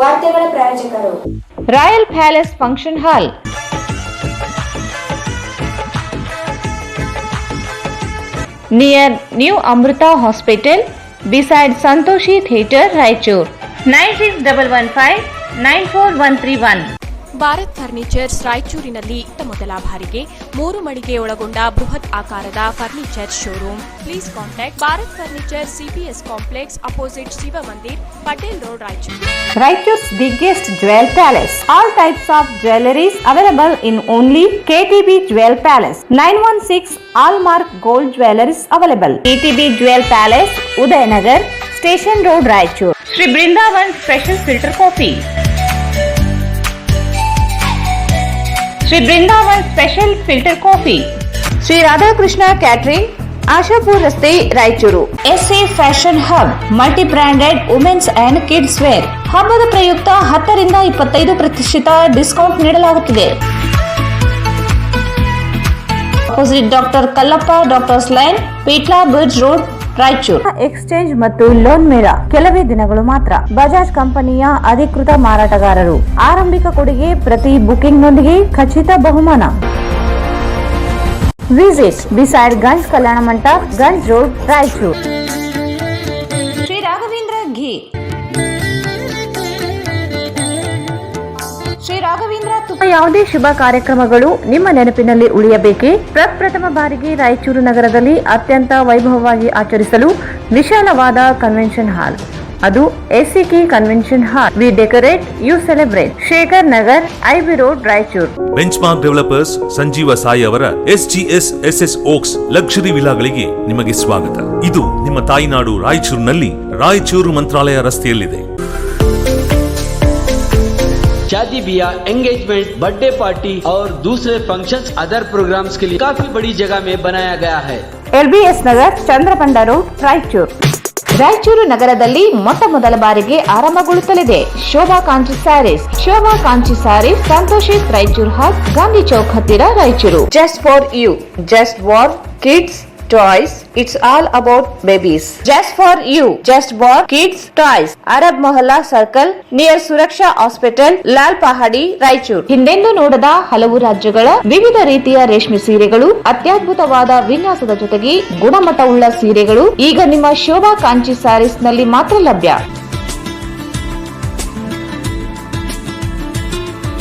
ವಾರ್ತೆಗಳ ಪ್ರಾಯೋಜಕರು royal palace function hall, near new Amrutha hospital, beside Santoshi theatre, Raichur. 9615941131. Bharat furnitures ರಾಯಚೂರಿನಲ್ಲಿ ಮೊದಲ ಬಾರಿಗೆ 3 ಮಳಿಗೆ ಒಳಗೊಂಡ ಬೃಹತ್ ಆಕಾರದ furniture showroom. Please contact Bharat furniture, CPS complex, opposite Shiva Mandir, Patel road, Raichur. Raichuru's biggest jewel palace. All types of jewelries available in only KTB Jewel Palace. 916 Allmark Gold Jewelries available. KTB Jewel Palace, Udayanagar, Station Road, Raichur. Sri Brindavan Special Filter Coffee. Sri Brindavan Special Filter Coffee. Sri Radhakrishna Catering, Ashapur ರಸ್ತೆ, Raichur. SA fashion hub, multi branded women's and kids wear. ಹಬ್ಬದ ಪ್ರಯುಕ್ತ 10 ರಿಂದ 25% discount ನೀಡಲಾಗುತ್ತಿದೆ. Opposite doctor Kallappa doctors line, Peetla bridge road, Raichur. Exchange ಮತ್ತು loan ಮೇಳ ಕೆಲವೇ ದಿನಗಳು ಮಾತ್ರ. ಬಜಾಜ್ ಕಂಪನಿಯ ಅಧಿಕೃತ ಮಾರಾಟಗಾರರು. ಆರಂಭಿಕ ಕೊಡುಗೆ ಪ್ರತಿ ಬುಕಿಂಗ್ನೊಂದಿಗೆ ಖಚಿತ ಬಹುಮಾನ. Visit beside Ganj Kalyana Mandap, Ganj Road, Raichur. Sri Raghavendra Ghee. Shri Raghavendra ತುಪ್ಪ. ಯಾವುದೇ ಶುಭ ಕಾರ್ಯಕ್ರಮಗಳು ನಿಮ್ಮ ನೆನಪಿನಲ್ಲಿ ಉಳಿಯಬೇಕೇ? ಪ್ರಪ್ರಥಮ ಬಾರಿಗೆ ರಾಯಚೂರು ನಗರದಲ್ಲಿ ಅತ್ಯಂತ ವೈಭವವಾಗಿ ಆಚರಿಸಲು ವಿಶಾಲವಾದ ಕನ್ವೆನ್ಷನ್ ಹಾಲ್, ಅದು SCK convention hall. We decorate, you celebrate. Shekhar Nagar, IB road, Raichur. Benchmark developers Sanjeeva Sai ಅವರ SGS SS ಓಕ್ಸ್ ಲಕ್ಸುರಿ ವಿಲಾಗಳಿಗೆ ನಿಮಗೆ ಸ್ವಾಗತ. ಇದು ನಿಮ್ಮ ತಾಯಿನಾಡು ರಾಯಚೂರಿನಲ್ಲಿ, ರಾಯಚೂರು ಮಂತ್ರಾಲಯ ರಸ್ತೆಯಲ್ಲಿದೆ. शादी ब्याह, एंगेजमेंट, बर्थडे पार्टी और दूसरे फंक्शंस, अदर प्रोग्राम्स के लिए काफी बड़ी जगह में बनाया गया है. LBS Nagar, Chandrabanda road, Raichur. ರಾಯಚೂರು ನಗರದಲ್ಲಿ ಮೊಟ್ಟ ಮೊದಲ ಬಾರಿಗೆ ಆರಂಭಗೊಳ್ಳುತ್ತಲಿದೆ ಶೋಭಾ ಕಾಂಚಿ ಸ್ಯಾರೀಸ್. ಶೋಭಾ ಕಾಂಚಿ ಸ್ಯಾರೀಸ್, ಸಂತೋಷಿ ರಾಯಚೂರು ಹಾಟ್, ಗಾಂಧಿ ಚೌಕ್ ಹತ್ತಿರ, Raichur. Just for you, just for kids toys, it's all about babies. Just for you, just for kids toys. Arab Mohalla Circle, near Suraksha Hospital, Lal Pahadi, Raichur. ಹಿಂದೆಂದೂ ನೋಡದ ಹಲವು ರಾಜ್ಯಗಳ ವಿವಿಧ ರೀತಿಯ ರೇಷ್ಮೆ ಸೀರೆಗಳು, ಅತ್ಯದ್ಭುತವಾದ ವಿನ್ಯಾಸದ ಜೊತೆಗೆ ಗುಣಮಟ್ಟವುಳ್ಳ ಸೀರೆಗಳು ಈಗ ನಿಮ್ಮ ಶೋಭಾ ಕಾಂಚಿ ಸ್ಯಾರೀಸ್ ನಲ್ಲಿ ಮಾತ್ರ ಲಭ್ಯ.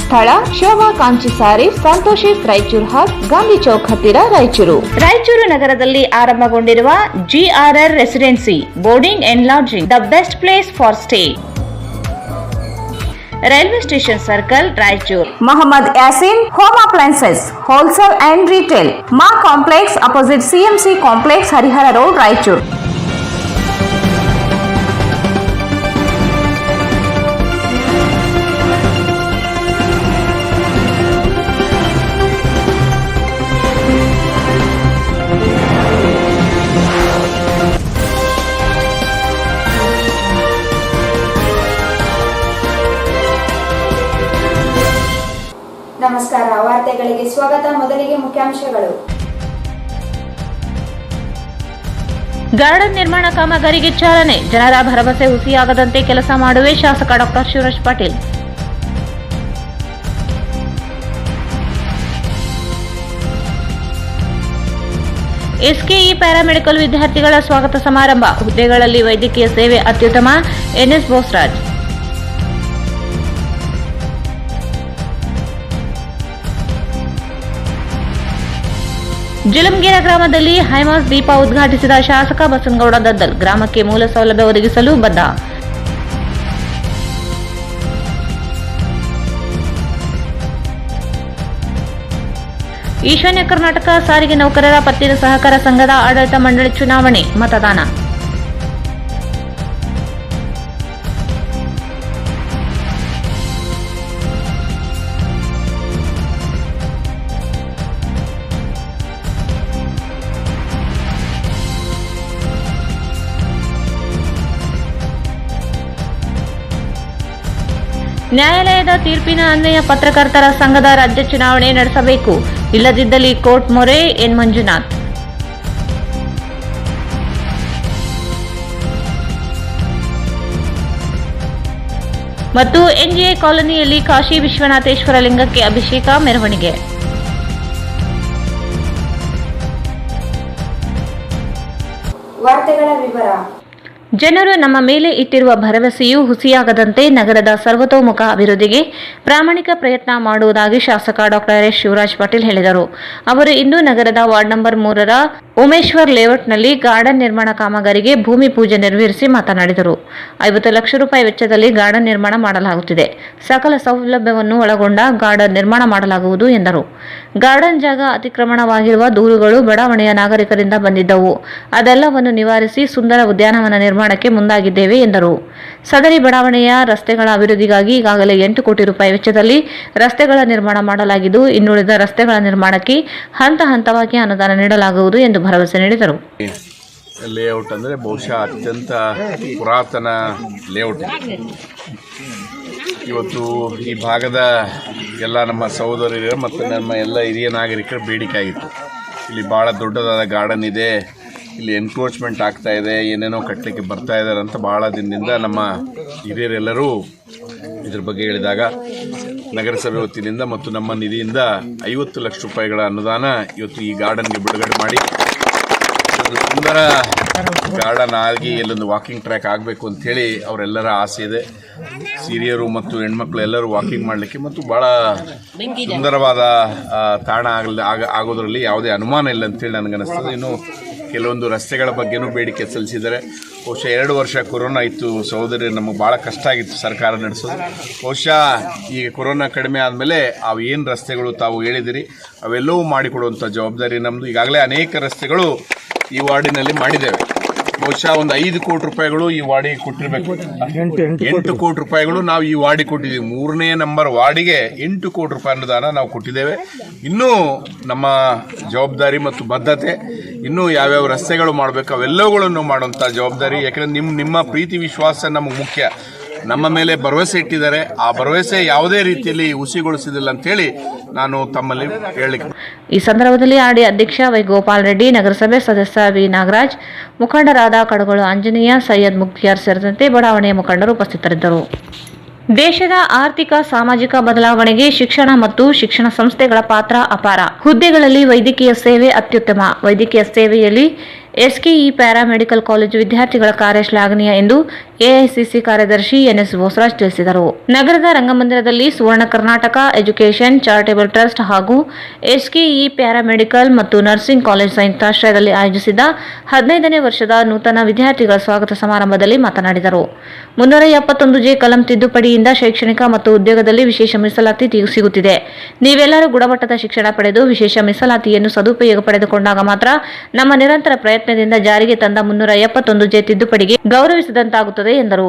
ಸ್ಥಳ ಶೋಭಾ ಕಾಂಚಿ ಸ್ಯಾರೀಸ್, ಸಂತೋಷಿ ರಾಯಚೂರು ಹಾಟ್, ಗಾಂಧಿ ಚೌಕ್ ಹತ್ತಿರ, ರಾಯಚೂರು. ರಾಯಚೂರು ನಗರದಲ್ಲಿ ಆರಂಭಗೊಂಡಿರುವ GRR residency boarding and lodging, the best place for stay. Railway station circle, Raichur. Mohammed Yasin home appliances wholesale and retail, ಮಾ complex, opposite CMC complex, Harihara road, Raichur. ನಮಸ್ಕಾರ, ವಾರ್ತೆಗಳಿಗೆ ಸ್ವಾಗತ. ಮೊದಲಿಗೆ ಮುಖ್ಯಾಂಶಗಳು. ಗಾರ್ಡನ್ ನಿರ್ಮಾಣ ಕಾಮಗಾರಿಗೆ ಚಾಲನೆ. ಜನರ ಭರವಸೆ ಹುಸಿಯಾಗದಂತೆ ಕೆಲಸ ಮಾಡುವೆ ಶಾಸಕ doctor Shivraj Patil. SKE paramedical ವಿದ್ಯಾರ್ಥಿಗಳ ಸ್ವಾಗತ ಸಮಾರಂಭ. ಹುದ್ದೆಗಳಲ್ಲಿ ವೈದ್ಯಕೀಯ ಸೇವೆ ಅತ್ಯುತ್ತಮ, NS ಬೋಸ್ರಾಜ್. ಜಿಲಂಗೇರ ಗ್ರಾಮದಲ್ಲಿ ಹೈಮಾಸ್ ದೀಪ ಉದ್ಘಾಟಿಸಿದ ಶಾಸಕ ಬಸನಗೌಡ ದದ್ದಲ್. ಗ್ರಾಮಕ್ಕೆ ಮೂಲ ಸೌಲಭ್ಯ ಒದಗಿಸಲು ಬದ್ಧ. ಈಶಾನ್ಯ ಕರ್ನಾಟಕ ಸಾರಿಗೆ ನೌಕರರ ಪತ್ತಿನ ಸಹಕಾರ ಸಂಘದ ಆಡಳಿತ ಮಂಡಳಿ ಚುನಾವಣೆ, ಮತದಾನ. ನ್ಯಾಯಾಲಯದ ತೀರ್ಪಿನ ಅನ್ವಯ ಪತ್ರಕರ್ತರ ಸಂಘದ ರಾಜ್ಯ ಚುನಾವಣೆ ನಡೆಸಬೇಕು, ಇಲ್ಲದಿದ್ದಲ್ಲಿ ಕೋರ್ಟ್ ಮೊರೆ, ಎನ್ ಮಂಜುನಾಥ್. ಮತ್ತು ಎನ್ಜಿಎ ಕಾಲೋನಿಯಲ್ಲಿ ಕಾಶಿ ವಿಶ್ವನಾಥೇಶ್ವರ ಲಿಂಗಕ್ಕೆ ಅಭಿಷೇಕ ಮೆರವಣಿಗೆ. ವಾರ್ತೆಗಳ ವಿವರ. ಜನರು ನಮ್ಮ ಮೇಲೆ ಇಟ್ಟಿರುವ ಭರವಸೆಯು ಹುಸಿಯಾಗದಂತೆ ನಗರದ ಸರ್ವತೋಮುಖ ಅಭಿವೃದ್ಧಿಗೆ ಪ್ರಾಮಾಣಿಕ ಪ್ರಯತ್ನ ಮಾಡುವುದಾಗಿ ಶಾಸಕ ಡಾಕ್ಟರ್ ಎಸ್ ಶಿವರಾಜ್ ಪಾಟೀಲ್ ಹೇಳಿದರು. ಅವರು ಇಂದು ನಗರದ ವಾರ್ಡ್ ನಂಬರ್ 3ರ ಉಮೇಶ್ವರ್ ಲೇಔಟ್ನಲ್ಲಿ ಗಾರ್ಡನ್ ನಿರ್ಮಾಣ ಕಾಮಗಾರಿಗೆ ಭೂಮಿ ಪೂಜೆ ನೆರವೇರಿಸಿ ಮಾತನಾಡಿದರು. 50 ಲಕ್ಷ ರೂಪಾಯಿ ವೆಚ್ಚದಲ್ಲಿ ಗಾರ್ಡನ್ ನಿರ್ಮಾಣ ಮಾಡಲಾಗುತ್ತಿದೆ. ಸಕಲ ಸೌಲಭ್ಯವನ್ನು ಒಳಗೊಂಡ ಗಾರ್ಡನ್ ನಿರ್ಮಾಣ ಮಾಡಲಾಗುವುದು ಎಂದರು. ಗಾರ್ಡನ್ ಜಾಗ ಅತಿಕ್ರಮಣವಾಗಿರುವ ದೂರುಗಳು ಬಡಾವಣೆಯ ನಾಗರಿಕರಿಂದ ಬಂದಿದ್ದವು. ಅದೆಲ್ಲವನ್ನು ನಿವಾರಿಸಿ ಸುಂದರ ಉದ್ಯಾನವನ ನಿರ್ಮಾಣಕ್ಕೆ ಮುಂದಾಗಿದ್ದೇವೆ ಎಂದರು. ಸದರಿ ಬಡಾವಣೆಯ ರಸ್ತೆಗಳ ಅಭಿವೃದ್ಧಿಗಾಗಿ ಈಗಾಗಲೇ 8 ಕೋಟಿ ರೂಪಾಯಿ ವೆಚ್ಚದಲ್ಲಿ ರಸ್ತೆಗಳ ನಿರ್ಮಾಣ ಮಾಡಲಾಗಿದ್ದು, ಇನ್ನುಳಿದ ರಸ್ತೆಗಳ ನಿರ್ಮಾಣಕ್ಕೆ ಹಂತ ಹಂತವಾಗಿ ಅನುದಾನ ನೀಡಲಾಗುವುದು ಎಂದು ಭರವಸೆ ನೀಡಿದರು. ಲೇಔಟ್ ಅಂದರೆ ಬಹುಶಃ ಅತ್ಯಂತ ಪುರಾತನ ಲೇಔಟ್. ಇವತ್ತು ಈ ಭಾಗದ ಎಲ್ಲ ನಮ್ಮ ಸಹೋದರರು ಮತ್ತು ನಮ್ಮ ಎಲ್ಲ ಹಿರಿಯ ನಾಗರಿಕರ ಬೇಡಿಕೆ ಆಗಿತ್ತು. ಇಲ್ಲಿ ಭಾಳ ದೊಡ್ಡದಾದ ಗಾರ್ಡನ್ ಇದೆ, ಇಲ್ಲಿ ಎನ್ಕ್ರೋಚ್ಮೆಂಟ್ ಆಗ್ತಾ ಇದೆ, ಏನೇನೋ ಕಟ್ಟಲಿಕ್ಕೆ ಬರ್ತಾ ಇದ್ದಾರೆ ಅಂತ ಭಾಳ ದಿನದಿಂದ ನಮ್ಮ ಹಿರಿಯರೆಲ್ಲರೂ ಇದ್ರ ಬಗ್ಗೆ ಹೇಳಿದಾಗ ನಗರಸಭೆ ವತಿಯಿಂದ ಮತ್ತು ನಮ್ಮ ನಿಧಿಯಿಂದ 50 ಲಕ್ಷ ರೂಪಾಯಿಗಳ ಅನುದಾನ ಇವತ್ತು ಈ ಗಾರ್ಡನ್ಗೆ ಬಿಡುಗಡೆ ಮಾಡಿ ಒಂದು ಸುಂದರ ಗಾರ್ಡನ್ ಆಗಿ ಇಲ್ಲೊಂದು ವಾಕಿಂಗ್ ಟ್ರ್ಯಾಕ್ ಆಗಬೇಕು ಅಂಥೇಳಿ ಅವರೆಲ್ಲರ ಆಸೆ ಇದೆ. ಹಿರಿಯರು ಮತ್ತು ಹೆಣ್ಮಕ್ಳು ಎಲ್ಲರೂ ವಾಕಿಂಗ್ ಮಾಡಲಿಕ್ಕೆ ಮತ್ತು ಭಾಳ ಸುಂದರವಾದ ತಾಣ ಆಗೋದ್ರಲ್ಲಿ ಯಾವುದೇ ಅನುಮಾನ ಇಲ್ಲ ಅಂತೇಳಿ ನನಗನ್ನಿಸ್ತದೆ. ಇನ್ನು ಕೆಲವೊಂದು ರಸ್ತೆಗಳ ಬಗ್ಗೆನೂ ಬೇಡಿಕೆ ಸಲ್ಲಿಸಿದ್ದಾರೆ. ಬಹುಶಃ 2 ವರ್ಷ ಕೊರೋನಾ ಇತ್ತು ಸಹೋದರಿ, ನಮಗೆ ಭಾಳ ಕಷ್ಟ ಆಗಿತ್ತು ಸರ್ಕಾರ ನಡೆಸೋದು. ಬಹುಶಃ ಈಗ ಕೊರೋನಾ ಕಡಿಮೆ ಆದಮೇಲೆ ಅವು ಏನು ರಸ್ತೆಗಳು ತಾವು ಹೇಳಿದಿರಿ ಅವೆಲ್ಲವೂ ಮಾಡಿಕೊಡುವಂಥ ಜವಾಬ್ದಾರಿ ನಮ್ಮದು. ಈಗಾಗಲೇ ಅನೇಕ ರಸ್ತೆಗಳು ಈ ವಾರ್ಡಿನಲ್ಲಿ ಮಾಡಿದ್ದೇವೆ. ಬಹುಶಃ ಒಂದು 5 ಕೋಟಿ ರೂಪಾಯಿಗಳು ಈ ವಾರ್ಡಿಗೆ ಕೊಟ್ಟಿರಬೇಕು. 8 ಕೋಟಿ ರೂಪಾಯಿಗಳು ನಾವು ಈ ವಾರ್ಡಿಗೆ ಕೊಟ್ಟಿದ್ದೀವಿ. 3ನೇ ನಂಬರ್ ವಾರ್ಡಿಗೆ 8 ಕೋಟಿ ರೂಪಾಯಿ ಅನುದಾನ ನಾವು ಕೊಟ್ಟಿದ್ದೇವೆ. ಇನ್ನೂ ನಮ್ಮ ಜವಾಬ್ದಾರಿ ಮತ್ತು ಬದ್ಧತೆ, ಇನ್ನೂ ಯಾವ್ಯಾವ ರಸ್ತೆಗಳು ಮಾಡಬೇಕು ಅವೆಲ್ಲವುಗಳನ್ನು ಮಾಡುವಂಥ ಜವಾಬ್ದಾರಿ. ಯಾಕೆಂದರೆ ನಿಮ್ಮ ಪ್ರೀತಿ ವಿಶ್ವಾಸ ನಮಗೆ ಮುಖ್ಯ. ನಮ್ಮ ಮೇಲೆ ಭರವಸೆ ಇಟ್ಟಿದ್ದಾರೆ. ಆ ಭರವಸೆ ಯಾವುದೇ ರೀತಿಯಲ್ಲಿ ಹುಸಿಗೊಳಿಸಿದಿಲ್ಲ ಅಂತೇಳಿ ನಾನು ತಮ್ಮಲ್ಲಿ ಹೇಳಲಿಕ್ಕೆ. ಈ ಸಂದರ್ಭದಲ್ಲಿ ಆರ್ಡಿ ಅಧ್ಯಕ್ಷ ವೈ ಗೋಪಾಲ್ ರೆಡ್ಡಿ, ನಗರಸಭೆ ಸದಸ್ಯ ವಿ ನಾಗರಾಜ್, ಮುಖಂಡರಾದ ಕಡಗೋಳು ಆಂಜನೇಯ, ಸೈಯದ್ ಮುಖ್ತಿಯಾರ್ ಸೇರಿದಂತೆ ಬಡಾವಣೆಯ ಮುಖಂಡರು ಉಪಸ್ಥಿತರಿದ್ದರು. ದೇಶದ ಆರ್ಥಿಕ ಸಾಮಾಜಿಕ ಬದಲಾವಣೆಗೆ ಶಿಕ್ಷಣ ಮತ್ತು ಶಿಕ್ಷಣ ಸಂಸ್ಥೆಗಳ ಪಾತ್ರ ಅಪಾರ. ಹುದ್ದೆಗಳಲ್ಲಿ ವೈದ್ಯಕೀಯ ಸೇವೆ ಅತ್ಯುತ್ತಮ. ವೈದ್ಯಕೀಯ ಸೇವೆಯಲ್ಲಿ ಎಸ್ಕೆಇ ಪ್ಯಾರಾಮೆಡಿಕಲ್ ಕಾಲೇಜು ವಿದ್ಯಾರ್ಥಿಗಳ ಕಾರ್ಯ ಶ್ಲಾಘನೀಯ ಎಂದು ಎಐಸಿಸಿ ಕಾರ್ಯದರ್ಶಿ ಎನ್ಎಸ್ ಬೋಸರಾಜ್ ತಿಳಿಸಿದರು. ನಗರದ ರಂಗಮಂದಿರದಲ್ಲಿ Suvarna Karnataka education charitable trust ಹಾಗೂ ಎಸ್ಕೆಇ ಪ್ಯಾರಾಮೆಡಿಕಲ್ ಮತ್ತು ನರ್ಸಿಂಗ್ ಕಾಲೇಜ್ ಸಂಯುಕ್ತಾಶ್ರಯದಲ್ಲಿ ಆಯೋಜಿಸಿದ್ದ 15ನೇ ವರ್ಷದ ನೂತನ ವಿದ್ಯಾರ್ಥಿಗಳ ಸ್ವಾಗತ ಸಮಾರಂಭದಲ್ಲಿ ಮಾತನಾಡಿದರು. 371 ಕಲಂ ತಿದ್ದುಪಡಿಯಿಂದ ಶೈಕ್ಷಣಿಕ ಮತ್ತು ಉದ್ಯೋಗದಲ್ಲಿ ವಿಶೇಷ ಮೀಸಲಾತಿ ಸಿಗುತ್ತಿದೆ. ನೀವೆಲ್ಲರೂ ಗುಣಮಟ್ಟದ ಶಿಕ್ಷಣ ಪಡೆದು ವಿಶೇಷ ಮೀಸಲಾತಿಯನ್ನು ಸದುಪಯೋಗ ಪಡೆದುಕೊಂಡಾಗ ಮಾತ್ರ ನಮ್ಮ ನಿರಂತರ ಪ್ರಯತ್ನದಿಂದ ಜಾರಿಗೆ ತಂದ 371 ತಿದ್ದುಪಡಿಗೆ ಗೌರವಿಸಿದಂತಾಗುತ್ತದೆ ಎಂದರು.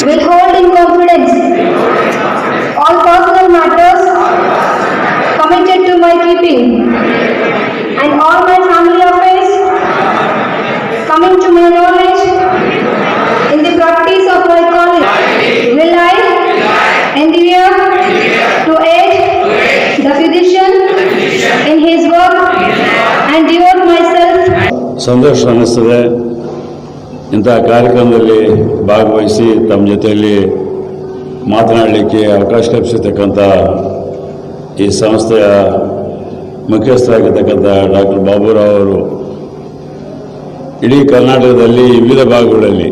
will hold in confidence all personal matters committed to my keeping, and all my family affairs coming to my knowledge in the practice of my calling. Will I endeavor to aid the physician in his work and devote myself. ಸಂತೋಷ ಅನ್ನಿಸ್ತದೆ ಇಂಥ ಕಾರ್ಯಕ್ರಮದಲ್ಲಿ ಭಾಗವಹಿಸಿ ತಮ್ಮ ಜೊತೆಯಲ್ಲಿ ಮಾತನಾಡಲಿಕ್ಕೆ ಅವಕಾಶ ಕಲ್ಪಿಸಿರ್ತಕ್ಕಂಥ ಈ ಸಂಸ್ಥೆಯ ಮುಖ್ಯಸ್ಥರಾಗಿರ್ತಕ್ಕಂಥ doctor Baburao ಅವರು ಇಡೀ ಕರ್ನಾಟಕದಲ್ಲಿ ವಿವಿಧ ಭಾಗಗಳಲ್ಲಿ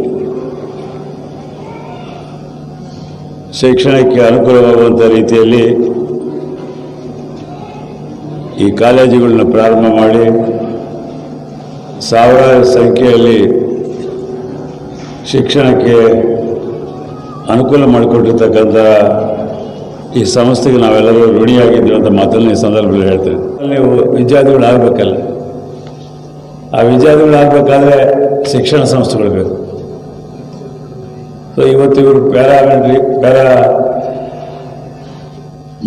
ಶಿಕ್ಷಣಕ್ಕೆ ಅನುಕೂಲವಾಗುವಂಥ ರೀತಿಯಲ್ಲಿ ಈ ಕಾಲೇಜುಗಳನ್ನ ಪ್ರಾರಂಭ ಮಾಡಿ ಸಾವಿರಾರು ಸಂಖ್ಯೆಯಲ್ಲಿ ಶಿಕ್ಷಣಕ್ಕೆ ಅನುಕೂಲ ಮಾಡಿಕೊಟ್ಟಿರ್ತಕ್ಕಂಥ ಈ ಸಂಸ್ಥೆಗೆ ನಾವೆಲ್ಲರೂ ಋಣಿಯಾಗಿದ್ದೀವಿ ಅಂತ ಮಾತನ್ನು ಈ ಸಂದರ್ಭದಲ್ಲಿ ಹೇಳ್ತೇವೆ. ಅಲ್ಲಿ ವಿದ್ಯಾರ್ಥಿಗಳಾಗಬೇಕಲ್ಲ, ಆ ವಿದ್ಯಾರ್ಥಿಗಳಾಗಬೇಕಾದ್ರೆ ಶಿಕ್ಷಣ ಸಂಸ್ಥೆಗಳು ಬೇಕು. ಸೊ ಇವತ್ತು ಇವರು ಪ್ಯಾರಾ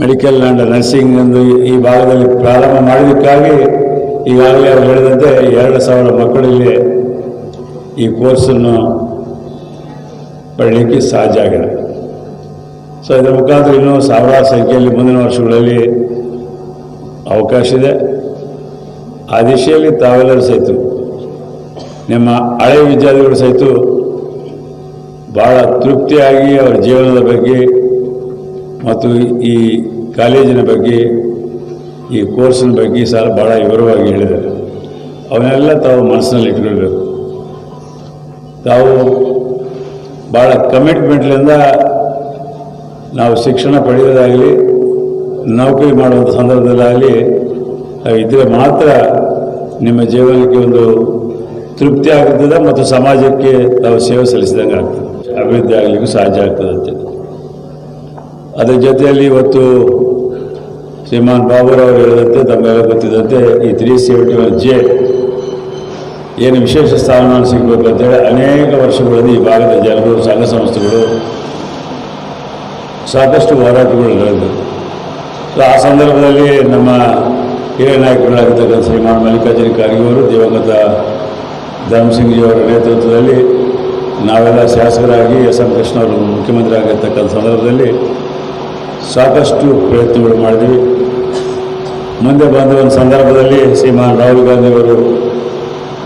ಮೆಡಿಕಲ್ ಆ್ಯಂಡ್ ನರ್ಸಿಂಗ್ ಎಂದು ಈ ಭಾಗದಲ್ಲಿ ಪ್ರಾರಂಭ ಮಾಡೋದಕ್ಕಾಗಿ ಈಗಾಗಲೇ ಅವರು ಹೇಳಿದಂತೆ 2,000 ಮಕ್ಕಳಿಗೆ ಈ ಕೋರ್ಸನ್ನು ಪಡೀಲಿಕ್ಕೆ ಸಾಧ್ಯ ಆಗಿದೆ. ಸೊ ಇದರ ಮುಖಾಂತರ ಇನ್ನೂ ಸಾವಿರಾರು ಸಂಖ್ಯೆಯಲ್ಲಿ ಮುಂದಿನ ವರ್ಷಗಳಲ್ಲಿ ಅವಕಾಶ ಇದೆ. ಆ ದಿಶೆಯಲ್ಲಿ ತಾವೆಲ್ಲರೂ ಸಹಿತ ನಿಮ್ಮ ಹಳೆಯ ವಿದ್ಯಾರ್ಥಿಗಳು ಸಹಿತ ಭಾಳ ತೃಪ್ತಿಯಾಗಿ ಅವರ ಜೀವನದ ಬಗ್ಗೆ ಮತ್ತು ಈ ಕಾಲೇಜಿನ ಬಗ್ಗೆ ಈ ಕೋರ್ಸಿನ ಬಗ್ಗೆ ಸಹ ಭಾಳ ವಿವರವಾಗಿ ಹೇಳಿದ್ದಾರೆ. ಅವನ್ನೆಲ್ಲ ತಾವು ಮನಸ್ಸಿನಲ್ಲಿ ಇಟ್ಕೊಳ್ಬೇಕು. ತಾವು ಭಾಳ ಕಮಿಟ್ಮೆಂಟ್ಲಿಂದ ನಾವು ಶಿಕ್ಷಣ ಪಡೆಯೋದಾಗಲಿ ನೌಕರಿ ಮಾಡುವಂಥ ಸಂದರ್ಭದಲ್ಲಾಗಲಿ ಇದ್ದರೆ ಮಾತ್ರ ನಿಮ್ಮ ಜೀವನಕ್ಕೆ ಒಂದು ತೃಪ್ತಿ ಆಗುತ್ತದೆ ಮತ್ತು ಸಮಾಜಕ್ಕೆ ತಾವು ಸೇವೆ ಸಲ್ಲಿಸಿದಂಗೆ ಆಗ್ತದೆ, ಅಭಿವೃದ್ಧಿ ಆಗಲಿಕ್ಕೂ ಸಾಧ್ಯ ಆಗ್ತದಂತೆ. ಅದರ ಜೊತೆಯಲ್ಲಿ ಇವತ್ತು ಶ್ರೀಮಾನ್ ಬಾಬುರಾವ್ ಹೇಳಿದಂತೆ ತಮಗೆಲ್ಲ ಗೊತ್ತಿದ್ದಂತೆ ಈ 371J ಏನು ವಿಶೇಷ ಸ್ಥಾನಮಾನ ಸಿಗಬೇಕಂತೇಳಿ ಅನೇಕ ವರ್ಷಗಳಲ್ಲಿ ಈ ಭಾಗದ ಜನರು, ಸಂಘ ಸಂಸ್ಥೆಗಳು ಸಾಕಷ್ಟು ಹೋರಾಟಗಳು ನಡೆದು, ಸೊ ಆ ಸಂದರ್ಭದಲ್ಲಿ ನಮ್ಮ ಹಿರಿಯ ನಾಯಕರಾಗಿರ್ತಕ್ಕಂಥ ಶ್ರೀಮಾನ್ ಮಲ್ಲಿಕಾರ್ಜುನ ಖರ್ಗೆ ಅವರು, ದಿವಂಗತ ಧರ್ಮಸಿಂಗ್ಜಿಯವರ ನೇತೃತ್ವದಲ್ಲಿ ನಾವೆಲ್ಲ ಶಾಸಕರಾಗಿ SM ಕೃಷ್ಣ ಅವರು ಮುಖ್ಯಮಂತ್ರಿ ಆಗಿರ್ತಕ್ಕಂಥ ಸಂದರ್ಭದಲ್ಲಿ ಸಾಕಷ್ಟು ಪ್ರಯತ್ನಗಳು ಮಾಡಿದ್ವಿ. ಮುಂದೆ ಬಂದ ಒಂದು ಸಂದರ್ಭದಲ್ಲಿ ಶ್ರೀಮಾನ್ ರಾಹುಲ್ ಗಾಂಧಿಯವರು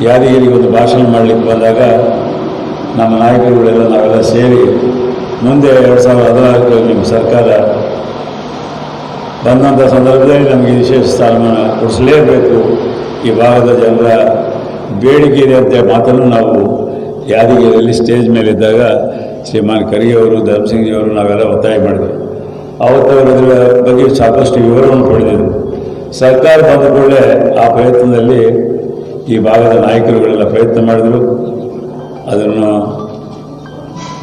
ಯಾದಗಿರಿಗೆ ಒಂದು ಭಾಷಣ ಮಾಡಲಿಕ್ಕೆ ಬಂದಾಗ ನಮ್ಮ ನಾಯಕರುಗಳೆಲ್ಲ ನಾವೆಲ್ಲ ಸೇರಿ ಮುಂದೆ 2014 ನಿಮ್ಮ ಸರ್ಕಾರ ಬಂದಂಥ ಸಂದರ್ಭದಲ್ಲಿ ನಮಗೆ ವಿಶೇಷ ಸ್ಥಾನಮಾನ ಕೊಡಿಸಲೇಬೇಕು, ಈ ಭಾಗದ ಜನರ ಬೇಡಿಕೆ ಇದೆ ಅಂತ ಮಾತನ್ನು ನಾವು ಯಾದಗಿರಿಯಲ್ಲಿ ಸ್ಟೇಜ್ ಮೇಲಿದ್ದಾಗ ಶ್ರೀಮಾನ್ ಖರ್ಗೆ ಅವರು, ಧರ್ಮಸಿಂಗ್ಜಿಯವರು ನಾವೆಲ್ಲ ಒತ್ತಾಯ ಮಾಡಿದ್ವಿ. ಆವತ್ತು ಅವರು ಅದರ ಬಗ್ಗೆ ಸಾಕಷ್ಟು ವಿವರವನ್ನು ಪಡೆದಿದ್ದರು. ಸರ್ಕಾರ ಬಂದ ಕೂಡಲೇ ಆ ಪ್ರಯತ್ನದಲ್ಲಿ ಈ ಭಾಗದ ನಾಯಕರುಗಳೆಲ್ಲ ಪ್ರಯತ್ನ ಮಾಡಿದರು. ಅದನ್ನು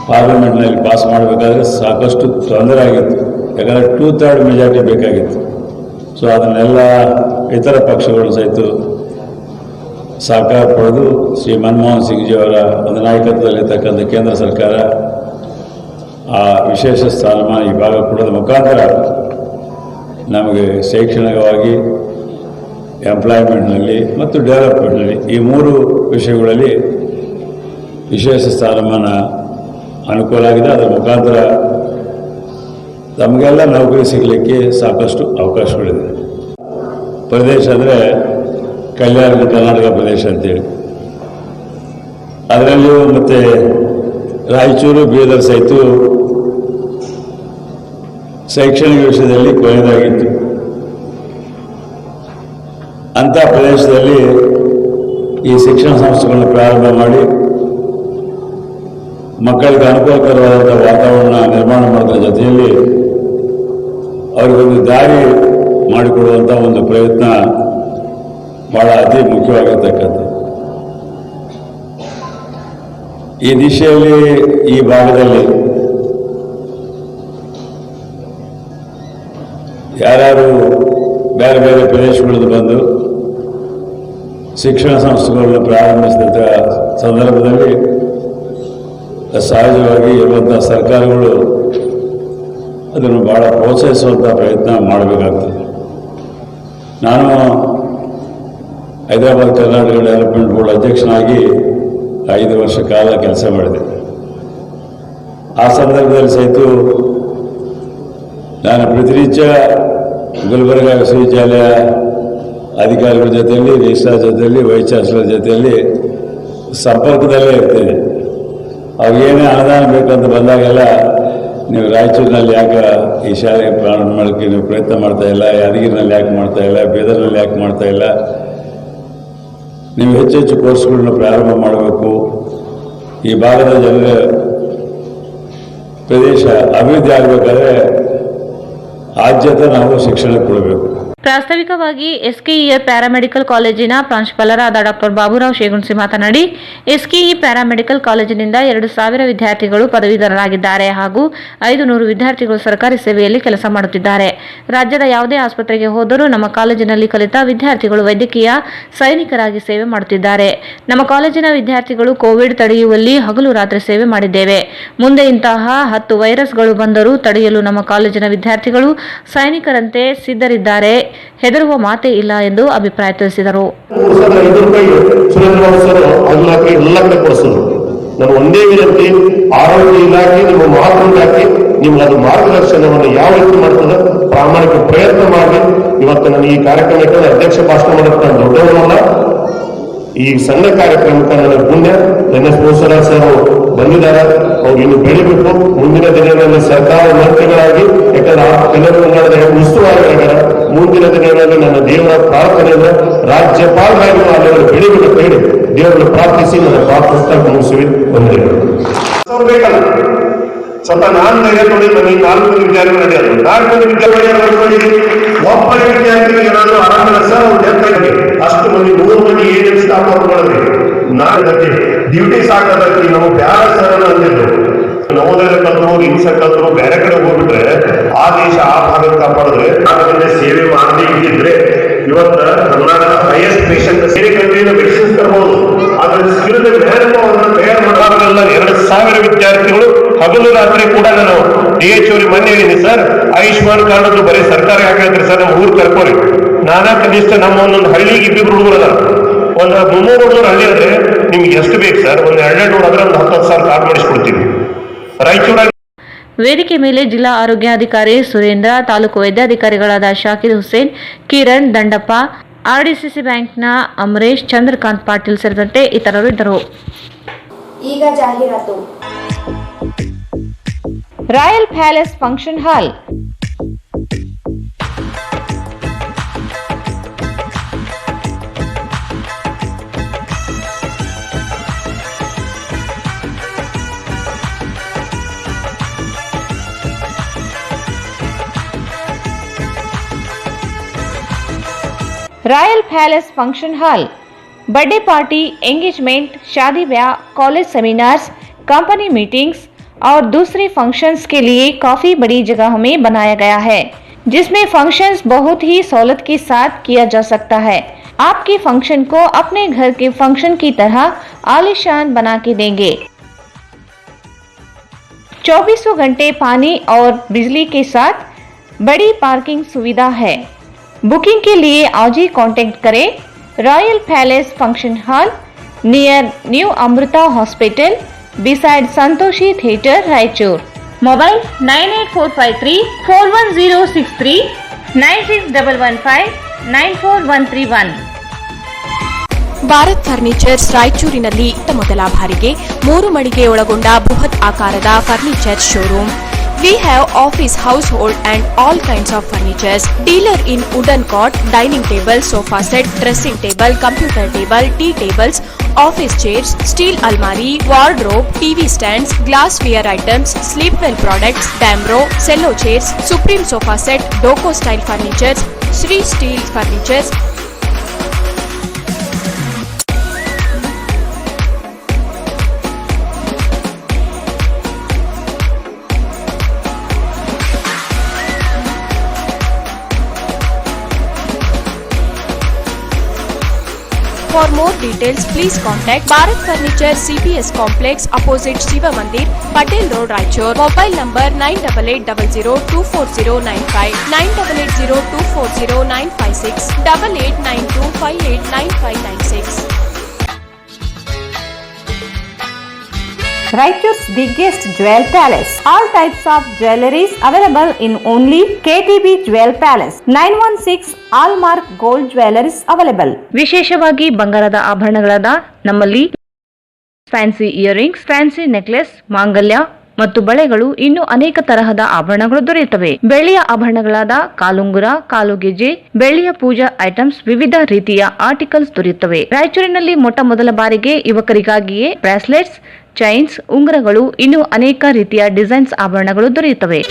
ಪಾರ್ಲಿಮೆಂಟ್ನಲ್ಲಿ ಪಾಸ್ ಮಾಡಬೇಕಾದ್ರೆ ಸಾಕಷ್ಟು ತೊಂದರೆ ಆಗಿತ್ತು, ಯಾಕಂದರೆ 2/3 ಮೆಜಾರಿಟಿ ಬೇಕಾಗಿತ್ತು. ಸೊ ಅದನ್ನೆಲ್ಲ ಇತರ ಪಕ್ಷಗಳು ಸಹಿತ ಸಹಕಾರ ಪಡೆದು ಶ್ರೀ ಮನಮೋಹನ್ ಸಿಂಗ್ಜಿಯವರ ಒಂದು ನಾಯಕತ್ವದಲ್ಲಿರ್ತಕ್ಕಂಥ ಕೇಂದ್ರ ಸರ್ಕಾರ ಆ ವಿಶೇಷ ಸ್ಥಾನಮಾನ ಈ ಭಾಗ ಕೊಡೋದ ಮುಖಾಂತರ ನಮಗೆ ಶೈಕ್ಷಣಿಕವಾಗಿ, ಎಂಪ್ಲಾಯ್ಮೆಂಟ್ನಲ್ಲಿ ಮತ್ತು ಡೆವಲಪ್ಮೆಂಟ್ನಲ್ಲಿ ಈ 3 ವಿಷಯಗಳಲ್ಲಿ ವಿಶೇಷ ಸ್ಥಾನಮಾನ ಅನುಕೂಲ ಆಗಿದೆ. ಅದರ ಮುಖಾಂತರ ತಮಗೆಲ್ಲ ನೌಕರಿ ಸಿಗಲಿಕ್ಕೆ ಸಾಕಷ್ಟು ಅವಕಾಶಗಳಿದೆ. ಪ್ರದೇಶ ಅಂದರೆ ಕಲ್ಯಾಣ ಕರ್ನಾಟಕ ಪ್ರದೇಶ ಅಂತೇಳಿ, ಅದರಲ್ಲಿಯೂ ಮತ್ತು ರಾಯಚೂರು, ಬೀದರ್ ಸಹಿತ ಶೈಕ್ಷಣಿಕ ವಿಷಯದಲ್ಲಿ ಕೊನೆಯದಾಗಿತ್ತು. ಅಂಥ ಪ್ರದೇಶದಲ್ಲಿ ಈ ಶಿಕ್ಷಣ ಸಂಸ್ಥೆಗಳನ್ನು ಪ್ರಾರಂಭ ಮಾಡಿ ಮಕ್ಕಳಿಗೆ ಅನುಕೂಲಕರವಾದಂಥ ವಾತಾವರಣ ನಿರ್ಮಾಣ ಮಾಡೋದ್ರ ಜೊತೆಯಲ್ಲಿ ಅವರಿಗೊಂದು ದಾರಿ ಮಾಡಿಕೊಡುವಂಥ ಒಂದು ಪ್ರಯತ್ನ ಭಾಳ ಅತಿ ಮುಖ್ಯವಾಗಿರ್ತಕ್ಕಂಥದ್ದು. ಈ ದಿಶೆಯಲ್ಲಿ ಈ ಭಾಗದಲ್ಲಿ ಯಾರ್ಯಾರು ಬೇರೆ ಬೇರೆ ಪ್ರದೇಶಗಳಿಂದ ಬಂದು ಶಿಕ್ಷಣ ಸಂಸ್ಥೆಗಳನ್ನು ಪ್ರಾರಂಭಿಸಿದಂಥ ಸಂದರ್ಭದಲ್ಲಿ ಸಹಜವಾಗಿ ಇರುವಂಥ ಸರ್ಕಾರಗಳು ಅದನ್ನು ಭಾಳ ಪ್ರೋತ್ಸಾಹಿಸುವಂಥ ಪ್ರಯತ್ನ ಮಾಡಬೇಕಾಗ್ತದೆ. ನಾನು ಹೈದರಾಬಾದ್ ಕರ್ನಾಟಕ ಡೆವಲಪ್ಮೆಂಟ್ ಬೋರ್ಡ್ ಅಧ್ಯಕ್ಷನಾಗಿ 5 ವರ್ಷ ಕಾಲ ಕೆಲಸ ಮಾಡಿದೆ. ಆ ಸಂದರ್ಭದಲ್ಲಿ ಸಹಿತ ನಾನು ಪ್ರತಿನಿತ್ಯ ಗುಲ್ಬರ್ಗಾ ವಿಶ್ವವಿದ್ಯಾಲಯ ಅಧಿಕಾರಿಗಳ ಜೊತೆಯಲ್ಲಿ, ರಿಜಿಸ್ಟ್ರಾರ್ ಜೊತೆಯಲ್ಲಿ, ವೈಸ್ ಚಾನ್ಸಲರ್ ಜೊತೆಯಲ್ಲಿ ಸಂಪರ್ಕದಲ್ಲೇ ಇರ್ತೇನೆ. ಅವ್ರಿಗೇನೇ ಅನುದಾನ ಬೇಕಂತ ಬಂದಾಗೆಲ್ಲ ನೀವು ರಾಯಚೂರಿನಲ್ಲಿ ಯಾಕೆ ಈ ಶಾಲೆ ಪ್ರಾರಂಭ ಮಾಡೋಕ್ಕೆ ನೀವು ಪ್ರಯತ್ನ ಮಾಡ್ತಾ ಇಲ್ಲ, ಯಾದಗಿರಿನಲ್ಲಿ ಯಾಕೆ ಮಾಡ್ತಾ ಇಲ್ಲ, ಬೀದರ್ನಲ್ಲಿ ಯಾಕೆ ಮಾಡ್ತಾ ಇಲ್ಲ, ನೀವು ಹೆಚ್ಚೆಚ್ಚು ಕೋರ್ಸ್ಗಳನ್ನ ಪ್ರಾರಂಭ ಮಾಡಬೇಕು. ಈ ಭಾಗದ ಜನರ ಪ್ರದೇಶ ಅಭಿವೃದ್ಧಿ ಆಗಬೇಕಾದ್ರೆ ಆದ್ಯತೆ ನಾವು ಶಿಕ್ಷಣಕ್ಕೆ ಕೊಡಬೇಕು. ಪ್ರಾಸ್ತಾವಿಕವಾಗಿ ಎಸ್ಕೆಇಆರ್ ಪ್ಯಾರಾಮೆಡಿಕಲ್ ಕಾಲೇಜಿನ ಪ್ರಾಂಶುಪಾಲರಾದ ಡಾಕ್ಟರ್ ಬಾಬುರಾವ್ ಶೇಗುಣಸಿ ಮಾತನಾಡಿ, ಎಸ್ಕೆಇ ಪ್ಯಾರಾಮೆಡಿಕಲ್ ಕಾಲೇಜಿನಿಂದ 2,000 ವಿದ್ಯಾರ್ಥಿಗಳು ಪದವೀಧರರಾಗಿದ್ದಾರೆ ಹಾಗೂ 500 ವಿದ್ಯಾರ್ಥಿಗಳು ಸರ್ಕಾರಿ ಸೇವೆಯಲ್ಲಿ ಕೆಲಸ ಮಾಡುತ್ತಿದ್ದಾರೆ. ರಾಜ್ಯದ ಯಾವುದೇ ಆಸ್ಪತ್ರೆಗೆ ಹೋದರೂ ನಮ್ಮ ಕಾಲೇಜಿನಲ್ಲಿ ಕಲಿತ ವಿದ್ಯಾರ್ಥಿಗಳು ವೈದ್ಯಕೀಯ ಸೈನಿಕರಾಗಿ ಸೇವೆ ಮಾಡುತ್ತಿದ್ದಾರೆ. ನಮ್ಮ ಕಾಲೇಜಿನ ವಿದ್ಯಾರ್ಥಿಗಳು ಕೋವಿಡ್ ತಡೆಯುವಲ್ಲಿ ಹಗಲು ರಾತ್ರಿ ಸೇವೆ ಮಾಡಿದ್ದೇವೆ. ಮುಂದೆ ಇಂತಹ 10 ವೈರಸ್ಗಳು ಬಂದರೂ ತಡೆಯಲು ನಮ್ಮ ಕಾಲೇಜಿನ ವಿದ್ಯಾರ್ಥಿಗಳು ಸೈನಿಕರಂತೆ ಸಿದ್ಧರಿದ್ದಾರೆ, ಹೆದರುವ ಮಾತೇ ಇಲ್ಲ ಎಂದು ಅಭಿಪ್ರಾಯ ತಿಳಿಸಿದರು. ನಾನು ಒಂದೇ ವಿನಂತಿ, ಆರೋಗ್ಯ ಇಲಾಖೆ ನಿಮ್ಮ ಮಹತ್ವ ಇಲಾಖೆ ನಿಮ್ಗೆ ಅದು ಮಾರ್ಗದರ್ಶನವನ್ನು ಯಾವ ರೀತಿ ಮಾಡ್ತದೆ ಪ್ರಾಮಾಣಿಕ ಪ್ರಯತ್ನ ಮಾಡಿ. ಇವತ್ತು ನಾನು ಈ ಕಾರ್ಯಕ್ರಮಕ್ಕೆ ಅಧ್ಯಕ್ಷ ಭಾಷಣ ಮಾಡೋಕ್ಕೆ ನಾನು ದೊಡ್ಡವರಲ್ಲ, ಈ ಸಣ್ಣ ಕಾರ್ಯಕ್ರಮಕ್ಕೆ ನನ್ನ ಪುಣ್ಯ. ನನ್ನ ಸ್ಪೋನ್ಸರ್ ಸರ್ ಬಂದಿದ್ದಾರೆ, ಅವ್ರು ಇನ್ನು ಬೆಳಿಬೇಕು. ಮುಂದಿನ ದಿನಗಳಲ್ಲಿ ಸರ್ಕಾರ ಮಂತ್ರಿಗಳಾಗಿ, ಯಾಕಂದ್ರೆ ಕನ್ನಡ ಉಸ್ತುವಾರಿಯಾಗಿದ್ದಾರೆ, ಮುಂದಿನ ದಿನಗಳಲ್ಲಿ ನನ್ನ ದೇವರ ಪ್ರಾರ್ಥನೆಯಿಂದ ರಾಜ್ಯಪಾಲರಾಗಿ ಅಲ್ಲಿವರು ಬೆಳಿಬೇಕು ಅಂತ ಹೇಳಿ ದೇವರನ್ನು ಪ್ರಾರ್ಥಿಸಿ ನನ್ನ ಪ್ರಾರ್ಥಿಸ್ತಾ ಮುಗಿಸುವೆ. ವಂದನೆಗಳು. ಸ್ವತಃ ನಾನು ಧೈರ್ಯ ನೋಡಿ ನನಗೆ 4 ವಿದ್ಯಾರ್ಥಿಗಳು ನಡೆಯೋದು, 4 ವಿದ್ಯಾರ್ಥಿಗಳು ಒಬ್ಬ ವಿದ್ಯಾರ್ಥಿಗೆ ಏನಾದರೂ ಆರಾಮಿಲ್ಲ ಸರ್, ಅವ್ರು ಡೆತ್ ಅಷ್ಟು ಮಂದಿ 100 ಮಂದಿ ಏಜೆಂಟ್ ಸ್ಟಾಫ್ ಅವ್ರುಗಳಲ್ಲಿ ನಾನು ಡ್ಯೂಟಿ ಸಾಕಾಗಿ ನಮಗೆ ಬ್ಯಾರ ಸರ್ ಅಂತಿದ್ರು. ನವೋದಯ ಕಲ್ತರು, ಹಿಂಸೆ ಕಲ್ತರು ಬೇರೆ ಕಡೆ ಹೋಗ್ಬಿಟ್ರೆ ಆ ದೇಶ ಆ ಭಾಗಕ್ಕೆ ಕಾಪಾಡಿದ್ರೆ ಅದರಿಂದ ಸೇವೆ ಮಾಡದೇ ಇದ್ದಿದ್ರೆ ಇವತ್ತು ಕರ್ನಾಟಕ ಹೈಯೆಸ್ಟ್ ಪೇಷಂಟ್ ಸೇರಿ ಕಂಟ್ರಿಯಿಂದ ಮೆಡಿಸಿನ್ಸ್ ತರಬಹುದು. ಅದ್ರ ಸ್ಕಿಲ್ಡ್ ಮ್ಯಾನ್ ಅವರನ್ನ ತಯಾರು ಮಾಡೋದ್ರಲ್ಲ 2,000 ವಿದ್ಯಾರ್ಥಿಗಳು ಹಗಲು ರಾತ್ರಿ ಕೂಡ ನಾನು DHO ಮೊನ್ನೆ ಹೇಳಿದ್ದೀನಿ ಸರ್, ಆಯುಷ್ಮಾನ್ ಕಾರ್ಡ್ ಬರೀ ಸರ್ಕಾರ ಯಾಕೆ ಹೇಳ್ತಾರೆ ಸರ್, ನಮ್ಮ ಊರು ಕರ್ಕೋರಿ. ನಾನಾ ಕನಿಷ್ಠ ನಮ್ಮ ಒಂದೊಂದು ಹಳ್ಳಿಗೆ 2 ಹುಡುಗರದ ಒಂದು 300 ಹುಡುಗರು ಹಳ್ಳಿ ಅಂದ್ರೆ ನಿಮ್ಗೆ ಎಷ್ಟು ಬೇಕು ಸರ್, ಒಂದು 200 ಆದ್ರೆ ಒಂದು 10,000 ಕಾರ್ಡ್ ಮಾಡಿಸ್ಕೊಡ್ತೀವಿ ರಾಯಚೂರ. ವೇದಿಕೆ ಮೇಲೆ ಜಿಲ್ಲಾ ಆರೋಗ್ಯಾಧಿಕಾರಿ ಸುರೇಂದ್ರ, ತಾಲೂಕು ವೈದ್ಯಾಧಿಕಾರಿಗಳಾದ ಶಾಕಿರ್ ಹುಸೇನ್, ಕಿರಣ್, ದಂಡಪ್ಪ, RDCC ಬ್ಯಾಂಕ್ನ ಅಮರೇಶ್, ಚಂದ್ರಕಾಂತ್ ಪಾಟೀಲ್ ಸೇರಿದಂತೆ ಇತರರು ಇದ್ದರು. ಈಗ ಜಾಹೀರಾತು. ರಾಯಲ್ ಪ್ಯಾಲೇಸ್ ಫಂಕ್ಷನ್ ಹಾಲ್. Royal palace function hall birthday party, engagement, शादी ब्याह, कॉलेज सेमिनार्स, कंपनी मीटिंग्स और दूसरे फंक्शंस के लिए काफी बड़ी जगह में बनाया गया है, जिसमें फंक्शंस बहुत ही सहूलत के साथ किया जा सकता है. आपके फंक्शन को अपने घर के फंक्शन की तरह आलीशान बना के देंगे. 24 घंटे पानी और बिजली के साथ बड़ी पार्किंग सुविधा है. बुकिंग के लिए आज ही कांटेक्ट करें. Royal palace function hall near new Amrita hospital beside Santoshi theatre, Raichur. Mobile 9845341063 9615941131. Bharat furnitures ರಾಯಚೂರಿನಲ್ಲಿ ಮೊದಲ ಬಾರಿಗೆ 3 ಮಳಿಗೆ ಒಳಗೊಂಡ ಬೃಹತ್ ಆಕಾರದ furniture showroom. We have office, household and all kinds of furnitures. Dealer in wooden cot, dining table, sofa set, dressing table, computer table, tea tables, office chairs, steel almari, wardrobe, TV stands, glassware items, sleepwell products, Damro, cello chairs, Supreme sofa set, Doco style furnitures, Sri Steel furnitures. For more details, please contact Bharat Furniture CPS Complex opposite Shiva Mandir, Patel Road, Raichur. Mobile number 9880240959, 9880240956, 8892589596. Raichur's biggest jewel palace. All types of jewelries available in only KTB Jewel Palace. 916 Allmark Gold Jewelries available. ವಿಶೇಷವಾಗಿ ಬಂಗಾರದ ಆಭರಣಗಳಾದ ನಮ್ಮಲ್ಲಿ fancy earrings, fancy necklace, ಮಾಂಗಲ್ಯ, ಮತ್ತು ಬಳೆಗಳು ಇನ್ನೂ ಅನೇಕ ತರಹದ ಆಭರಣಗಳು ದೊರೆಯುತ್ತವೆ. ಬೆಳ್ಳಿಯ ಆಭರಣಗಳಾದ ಕಾಲುಂಗುರ, ಕಾಲುಗೆಜೆ, ಬೆಳ್ಳಿಯ ಪೂಜಾ ಐಟಮ್ಸ್, ವಿವಿಧ ರೀತಿಯ ಆರ್ಟಿಕಲ್ಸ್ ದೊರೆಯುತ್ತವೆ. ರಾಯಚೂರಿನಲ್ಲಿ ಮೊಟ್ಟ ಮೊದಲ ಬಾರಿಗೆ ಯುವಕರಿಗಾಗಿಯೇ ಬ್ರಾಸ್ಲೆಟ್ಸ್, ಚೈನ್ಸ್, ಉಂಗುರಗಳು, ಇನ್ನೂ ಅನೇಕ ರೀತಿಯ ಡಿಸೈನ್ಸ್ ಆಭರಣಗಳು ದೊರೆಯುತ್ತವೆ.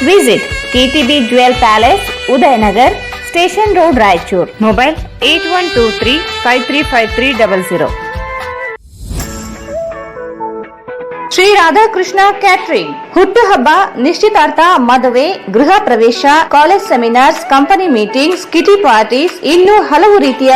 Visit KTB Jewel Palace, Udayanagar, Station Road, Raichur. Mobile 8123 535300. Shri Radhakrishna catering ಹುಟ್ಟುಹಬ್ಬ, ನಿಶ್ಚಿತಾರ್ಥ, ಮದುವೆ, ಗೃಹ ಪ್ರವೇಶ, college seminars, company meetings, kitty parties, ಇನ್ನೂ ಹಲವು ರೀತಿಯ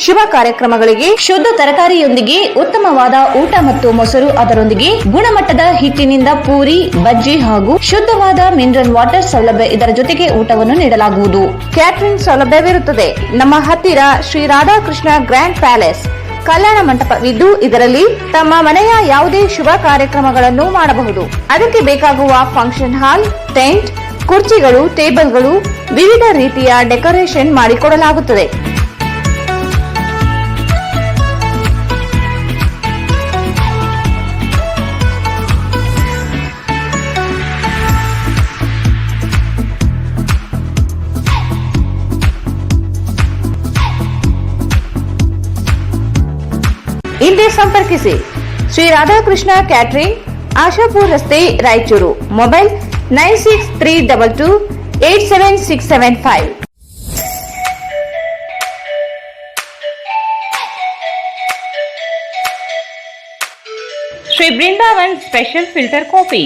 ಶುಭ ಕಾರ್ಯಕ್ರಮಗಳಿಗೆ ಶುದ್ಧ ತರಕಾರಿಯೊಂದಿಗೆ ಉತ್ತಮವಾದ ಊಟ ಮತ್ತು ಮೊಸರು, ಅದರೊಂದಿಗೆ ಗುಣಮಟ್ಟದ ಹಿಟ್ಟಿನಿಂದ ಪೂರಿ, ಬಜ್ಜಿ ಹಾಗೂ ಶುದ್ಧವಾದ ಮಿನರಲ್ ವಾಟರ್ ಸೌಲಭ್ಯ, ಇದರ ಜೊತೆಗೆ ಊಟವನ್ನು ನೀಡಲಾಗುವುದು. ಕ್ಯಾಟರಿಂಗ್ ಸೌಲಭ್ಯವಿರುತ್ತದೆ. ನಮ್ಮ ಹತ್ತಿರ ಶ್ರೀ ರಾಧಾಕೃಷ್ಣ ಗ್ರ್ಯಾಂಡ್ ಪ್ಯಾಲೇಸ್ ಕಲ್ಯಾಣ ಮಂಟಪವಿದ್ದು, ಇದರಲ್ಲಿ ತಮ್ಮ ಮನೆಯ ಯಾವುದೇ ಶುಭ ಕಾರ್ಯಕ್ರಮಗಳನ್ನು ಮಾಡಬಹುದು. ಅದಕ್ಕೆ ಬೇಕಾಗುವ ಫಂಕ್ಷನ್ ಹಾಲ್, ಟೆಂಟ್, ಕುರ್ಚಿಗಳು, ಟೇಬಲ್ಗಳು, ವಿವಿಧ ರೀತಿಯ ಡೆಕೋರೇಷನ್ ಮಾಡಿಕೊಡಲಾಗುತ್ತದೆ. ಹಿಂದೆ ಸಂಪರ್ಕಿಸಿ ಶ್ರೀ ರಾಧಾಕೃಷ್ಣ ಕ್ಯಾಟರಿಂಗ್, ಆಶಾಪುರ್ ರಸ್ತೆ, Raichur. Mobile 9632287675. Shri Brindavan special filter coffee.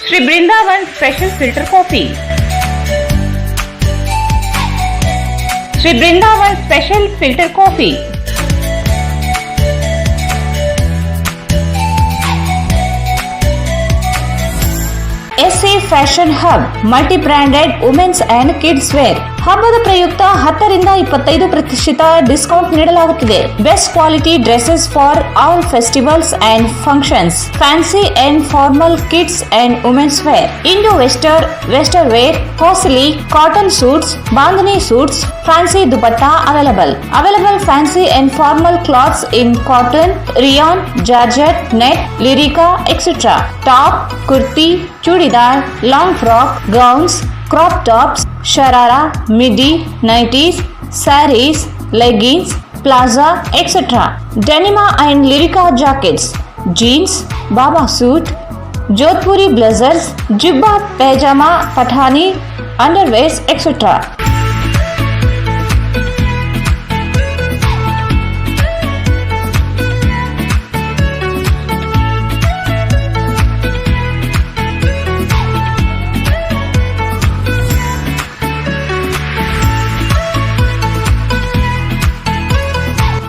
Shri Brindavan special filter coffee. Shri Brindavan special filter coffee. SA fashion hub, multi branded women's and kids wear. ಹಬ್ಬದ ಪ್ರಯುಕ್ತ 10ರಿಂದ 25% ಡಿಸ್ಕೌಂಟ್ ನೀಡಲಾಗುತ್ತಿದೆ. Best quality dresses for all festivals and functions. Fancy and formal kids and women's wear. Indo western, western wear, costly cotton suits, bandhani suits, fancy dupatta available fancy and formal clothes in cotton, rayon, georgette, net, lycra, etcetera. Top, kurti, churidar, long frock, gowns, crop tops, sharara, midi, nighties, sarees, leggings, plaza, etc. Denima and Lyrica jackets, jeans, baba suit, Jodhpuri blazers, jibba, pajama, pathani, underwears, etc.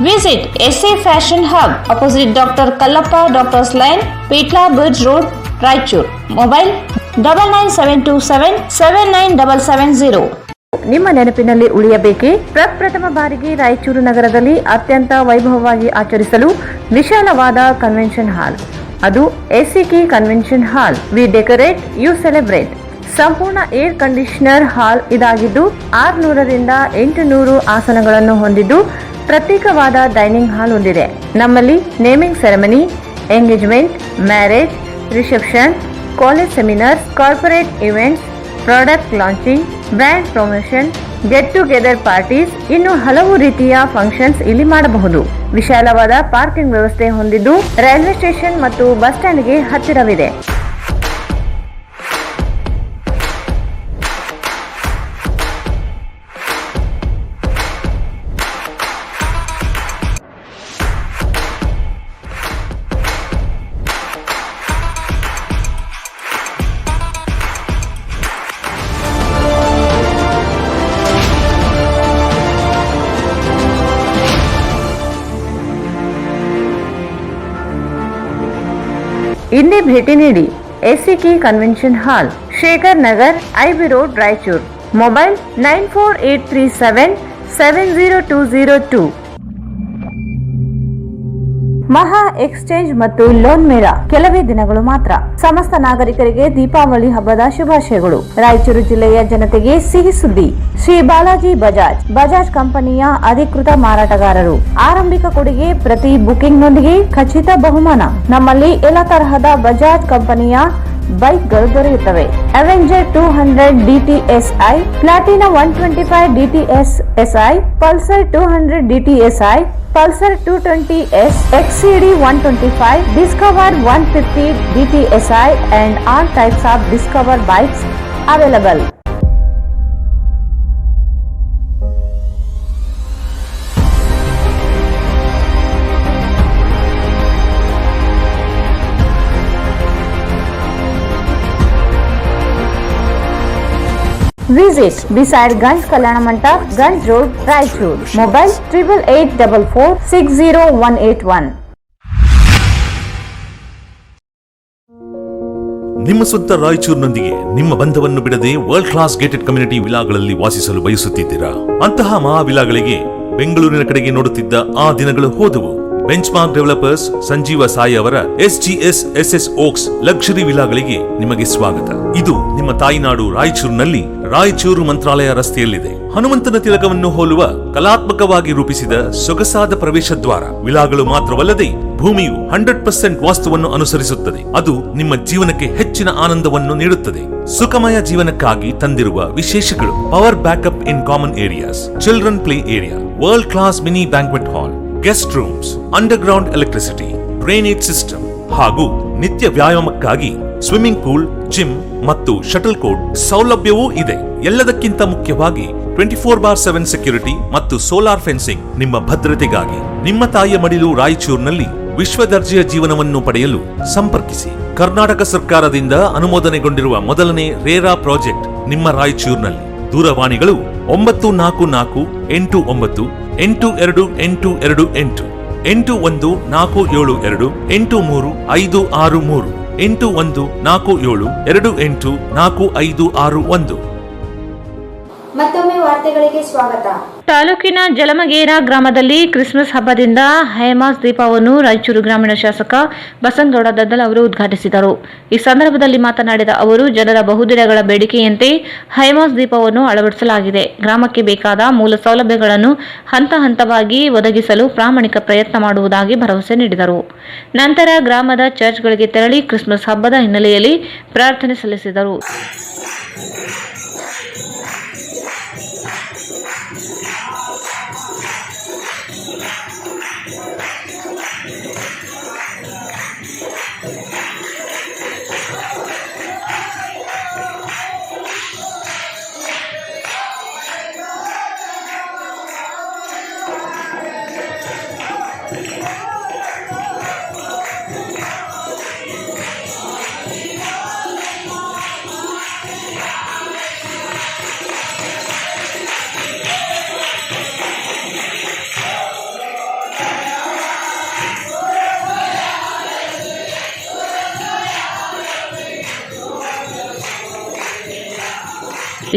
Visit SA Fashion Hub, opposite Dr. Kallappa Doctor's Lane, Petla Bridge Road, Raichur. Mobile 99727-79770. ನಿಮ್ಮ ನೆನಪಿನಲ್ಲಿ ಉಳಿಯಬೇಕೇ? ಪ್ರಪ್ರಥಮ ಬಾರಿಗೆ ರಾಯಚೂರು ನಗರದಲ್ಲಿ ಅತ್ಯಂತ ವೈಭವವಾಗಿ ಆಚರಿಸಲು ವಿಶಾಲವಾದ convention hall, ಅದು SCK convention hall. We decorate, you celebrate. ಸಂಪೂರ್ಣ ಏರ್ ಕಂಡೀಷನರ್ ಹಾಲ್ ಇದಾಗಿದ್ದು 600ರಿಂದ 800 ಆಸನಗಳನ್ನು ಹೊಂದಿದ್ದು ಪ್ರತ್ಯೇಕವಾದ ಡೈನಿಂಗ್ ಹಾಲ್ ಹೊಂದಿದೆ. ನಮ್ಮಲ್ಲಿ naming ceremony, engagement, marriage, reception, college seminars, corporate events, product launching, brand promotion, get together parties, ಇನ್ನು ಹಲವು ರೀತಿಯ ಫಂಕ್ಷನ್ಸ್ ಇಲ್ಲಿ ಮಾಡಬಹುದು. ವಿಶಾಲವಾದ ಪಾರ್ಕಿಂಗ್ ವ್ಯವಸ್ಥೆ ಹೊಂದಿದ್ದು ರೈಲ್ವೆ ಸ್ಟೇಷನ್ ಮತ್ತು ಬಸ್ ಸ್ಟ್ಯಾಂಡ್ಗೆ ಹತ್ತಿರವಿದೆ. ಇಂದೇ ಭೇಟಿ ನೀಡಿ. ಎಸಿಕೆ ಕನ್ವೆನ್ಷನ್ ಹಾಲ್, Shekhar Nagar, IB road, Raichur. Mobile 9483770202. ಮಹಾ ಎಕ್ಸ್ಚೇಂಜ್ ಮತ್ತು ಲೋನ್ ಮೇಳ ಕೆಲವೇ ದಿನಗಳು ಮಾತ್ರ. ಸಮಸ್ತ ನಾಗರಿಕರಿಗೆ ದೀಪಾವಳಿ ಹಬ್ಬದ ಶುಭಾಶಯಗಳು. ರಾಯಚೂರು ಜಿಲ್ಲೆಯ ಜನತೆಗೆ ಸಿಹಿ ಸುದ್ದಿ. ಶ್ರೀ ಬಾಲಾಜಿ ಬಜಾಜ್ ಕಂಪನಿಯ ಅಧಿಕೃತ ಮಾರಾಟಗಾರರು. ಆರಂಭಿಕ ಕೊಡುಗೆ ಪ್ರತಿ ಬುಕಿಂಗ್ನೊಂದಿಗೆ ಖಚಿತ ಬಹುಮಾನ. ನಮ್ಮಲ್ಲಿ ಎಲ್ಲ ತರಹದ ಬಜಾಜ್ ಕಂಪನಿಯ ಬೈಕ್ಗಳು ದೊರೆಯುತ್ತವೆ. Avenger 200 DTSI, Platina 125 DTSI, Pulsar 200 DTSI, Pulsar 220S, XCD 125, Discover 150 DTSI and all types of Discover bikes available. Visit beside Ganj Kalyana Mandap, Ganj Road, Raichur. Mobile 8844460181. ನಿಮ್ಮ ಸ್ವಂತ ರಾಯಚೂರಿನೊಂದಿಗೆ ನಿಮ್ಮ ಬಂಧವನ್ನು ಬಿಡದೆ ವರ್ಲ್ಡ್ ಕ್ಲಾಸ್ ಗೇಟೆಡ್ ಕಮ್ಯುನಿಟಿ ವಿಲಾಗಳಲ್ಲಿ ವಾಸಿಸಲು ಬಯಸುತ್ತಿದ್ದೀರಾ? ಅಂತಹ ಮಹಾ ವಿಲಾಗಳಿಗೆ ಬೆಂಗಳೂರಿನ ಕಡೆಗೆ ನೋಡುತ್ತಿದ್ದ ಆ ದಿನಗಳು ಹೋದವು. ಬೆಂಚ್ಮಾರ್ಕ್ ಡೆವಲಪರ್ಸ್ ಸಂಜೀವ ಸಾಯಿ ಅವರ SGS ಓಕ್ಸ್ ಲಕ್ಸುರಿ ವಿಲಾಗಳಿಗೆ ನಿಮಗೆ ಸ್ವಾಗತ. ಇದು ನಿಮ್ಮ ತಾಯಿನಾಡು ರಾಯಚೂರಿನಲ್ಲಿ ರಾಯಚೂರು ಮಂತ್ರಾಲಯ ರಸ್ತೆಯಲ್ಲಿದೆ. ಹನುಮಂತನ ತಿಲಕವನ್ನು ಹೋಲುವ ಕಲಾತ್ಮಕವಾಗಿ ರೂಪಿಸಿದ ಸೊಗಸಾದ ಪ್ರವೇಶ ದ್ವಾರ. ವಿಲಾಗಳು ಮಾತ್ರವಲ್ಲದೆ ಭೂಮಿಯು 100% ವಾಸ್ತುವನ್ನು ಅನುಸರಿಸುತ್ತದೆ. ಅದು ನಿಮ್ಮ ಜೀವನಕ್ಕೆ ಹೆಚ್ಚಿನ ಆನಂದವನ್ನು ನೀಡುತ್ತದೆ. ಸುಖಮಯ ಜೀವನಕ್ಕಾಗಿ ತಂದಿರುವ ವಿಶೇಷಗಳು: power backup in common areas, children play area, world class mini banquet hall, guest rooms, underground electricity, drainage system ಹಾಗೂ ನಿತ್ಯ ವ್ಯಾಯಾಮಕ್ಕಾಗಿ ಸ್ವಿಮ್ಮಿಂಗ್ ಪೂಲ್, ಜಿಮ್ ಮತ್ತು ಶಟಲ್ ಕೋರ್ಟ್ ಸೌಲಭ್ಯವೂ ಇದೆ. ಎಲ್ಲದಕ್ಕಿಂತ ಮುಖ್ಯವಾಗಿ 24/7 ಸೆಕ್ಯೂರಿಟಿ ಮತ್ತು ಸೋಲಾರ್ ಫೆನ್ಸಿಂಗ್ ನಿಮ್ಮ ಭದ್ರತೆಗಾಗಿ. ನಿಮ್ಮ ತಾಯಿಯ ಮಡಿಲು ರಾಯಚೂರಿನಲ್ಲಿ ವಿಶ್ವ ದರ್ಜೆಯ ಜೀವನವನ್ನು ಪಡೆಯಲು ಸಂಪರ್ಕಿಸಿ. ಕರ್ನಾಟಕ ಸರ್ಕಾರದಿಂದ ಅನುಮೋದನೆಗೊಂಡಿರುವ ಮೊದಲನೇ ರೇರಾ ಪ್ರಾಜೆಕ್ಟ್ ನಿಮ್ಮ ರಾಯಚೂರಿನಲ್ಲಿ. ದೂರವಾಣಿಗಳು 9448982828 8147283563 8147284561. ಮತ್ತೊಮ್ಮೆ ವಾರ್ತೆಗಳಿಗೆ ಸ್ವಾಗತ. ತಾಲೂಕಿನ ಜಲಮಗೇರ ಗ್ರಾಮದಲ್ಲಿ ಕ್ರಿಸ್ಮಸ್ ಹಬ್ಬದಿಂದ ಹೈಮಾಸ್ ದೀಪವನ್ನು ರಾಯಚೂರು ಗ್ರಾಮೀಣ ಶಾಸಕ ಬಸನಗೌಡ ದದ್ದಲ್ ಅವರು ಉದ್ಘಾಟಿಸಿದರು. ಈ ಸಂದರ್ಭದಲ್ಲಿ ಮಾತನಾಡಿದ ಅವರು, ಜನರ ಬಹುದಿನಗಳ ಬೇಡಿಕೆಯಂತೆ ಹೈಮಾಸ್ ದೀಪವನ್ನು ಅಳವಡಿಸಲಾಗಿದೆ. ಗ್ರಾಮಕ್ಕೆ ಬೇಕಾದ ಮೂಲ ಸೌಲಭ್ಯಗಳನ್ನು ಹಂತ ಹಂತವಾಗಿ ಒದಗಿಸಲು ಪ್ರಾಮಾಣಿಕ ಪ್ರಯತ್ನ ಮಾಡುವುದಾಗಿ ಭರವಸೆ ನೀಡಿದರು. ನಂತರ ಗ್ರಾಮದ ಚರ್ಚ್ಗಳಿಗೆ ತೆರಳಿ ಕ್ರಿಸ್ಮಸ್ ಹಬ್ಬದ ಹಿನ್ನೆಲೆಯಲ್ಲಿ ಪ್ರಾರ್ಥನೆ ಸಲ್ಲಿಸಿದರು.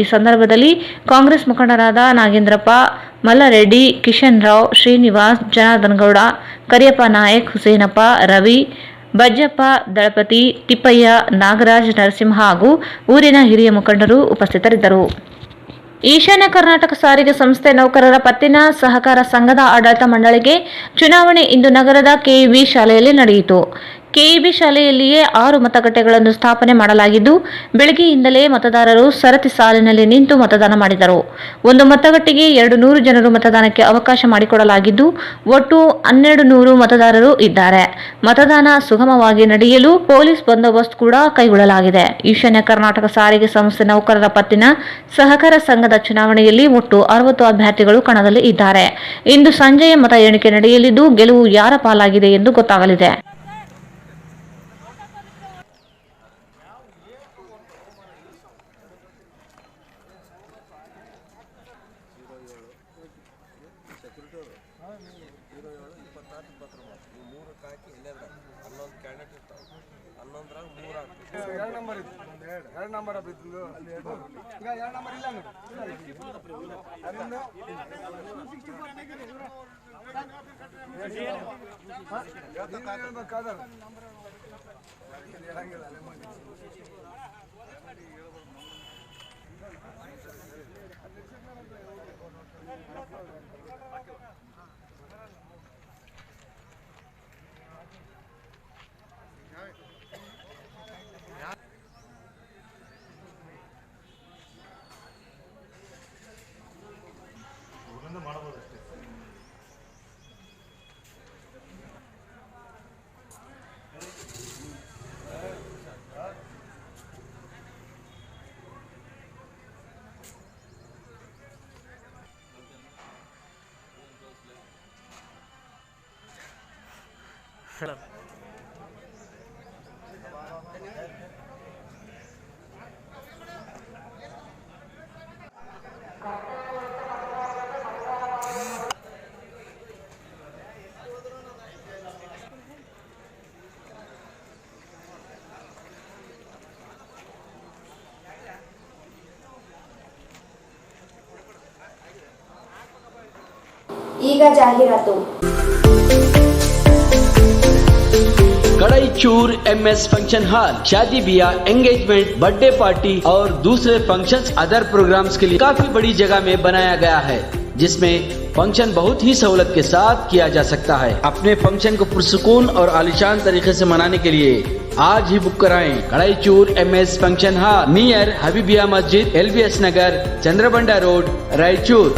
ಈ ಸಂದರ್ಭದಲ್ಲಿ ಕಾಂಗ್ರೆಸ್ ಮುಖಂಡರಾದ ನಾಗೇಂದ್ರಪ್ಪ, ಮಲ್ಲಾರೆಡ್ಡಿ, ಕಿಶನ್ ರಾವ್, ಶ್ರೀನಿವಾಸ್, ಜನಾರ್ದನ್ ಗೌಡ, ಕರಿಯಪ್ಪ ನಾಯಕ್, ಹುಸೇನಪ್ಪ, ರವಿ, ಬಜ್ಜಪ್ಪ, ದಳಪತಿ, ತಿಪ್ಪಯ್ಯ, ನಾಗರಾಜ್, ನರಸಿಂಹ ಹಾಗೂ ಊರಿನ ಹಿರಿಯ ಮುಖಂಡರು ಉಪಸ್ಥಿತರಿದ್ದರು. ಈಶಾನ್ಯ ಕರ್ನಾಟಕ ಸಾರಿಗೆ ಸಂಸ್ಥೆ ನೌಕರರ ಪತ್ತಿನ ಸಹಕಾರ ಸಂಘದ ಆಡಳಿತ ಮಂಡಳಿಗೆ ಚುನಾವಣೆ ಇಂದು ನಗರದ ಕೆಇಬಿ ಶಾಲೆಯಲ್ಲಿ ನಡೆಯಿತು. ಕೆಇಬಿ ಶಾಲೆಯಲ್ಲಿಯೇ 6 ಮತಗಟ್ಟೆಗಳನ್ನು ಸ್ಥಾಪನೆ ಮಾಡಲಾಗಿದ್ದು, ಬೆಳಗ್ಗೆಯಿಂದಲೇ ಮತದಾರರು ಸರತಿ ಸಾಲಿನಲ್ಲಿ ನಿಂತು ಮತದಾನ ಮಾಡಿದರು. ಒಂದು ಮತಗಟ್ಟೆಗೆ 200 ಜನರು ಮತದಾನಕ್ಕೆ ಅವಕಾಶ ಮಾಡಿಕೊಡಲಾಗಿದ್ದು, ಒಟ್ಟು 1200 ಮತದಾರರು ಇದ್ದಾರೆ. ಮತದಾನ ಸುಗಮವಾಗಿ ನಡೆಯಲು ಪೊಲೀಸ್ ಬಂದೋಬಸ್ತ್ ಕೂಡ ಕೈಗೊಳ್ಳಲಾಗಿದೆ. ಈಶಾನ್ಯ ಕರ್ನಾಟಕ ಸಾರಿಗೆ ಸಂಸ್ಥೆ ನೌಕರರ ಪತ್ತಿನ ಸಹಕಾರ ಸಂಘದ ಚುನಾವಣೆಯಲ್ಲಿ ಒಟ್ಟು 60 ಅಭ್ಯರ್ಥಿಗಳು ಕಣದಲ್ಲಿ ಇದ್ದಾರೆ. ಇಂದು ಸಂಜೆಯೇ ಮತ ಎಣಿಕೆ ನಡೆಯಲಿದ್ದು, ಗೆಲುವು ಯಾರ ಪಾಲಾಗಿದೆ ಎಂದು ಗೊತ್ತಾಗಲಿದೆ. ಈಗ ಜಾಹೀರಾತು. कड़ाईचूर MS फंक्शन हॉल शादी ब्याह एंगेजमेंट बर्थडे पार्टी और दूसरे फंक्शंस अदर प्रोग्राम्स के लिए काफी बड़ी जगह में बनाया गया है, जिसमें फंक्शन बहुत ही सहूलत के साथ किया जा सकता है। अपने फंक्शन को पुरसुकून और आलिशान तरीके से मनाने के लिए आज ही बुक कराएं। Kadaichur MS function hall near Habibia Masjid, LBS Nagar, Chandrabanda road, Raichur.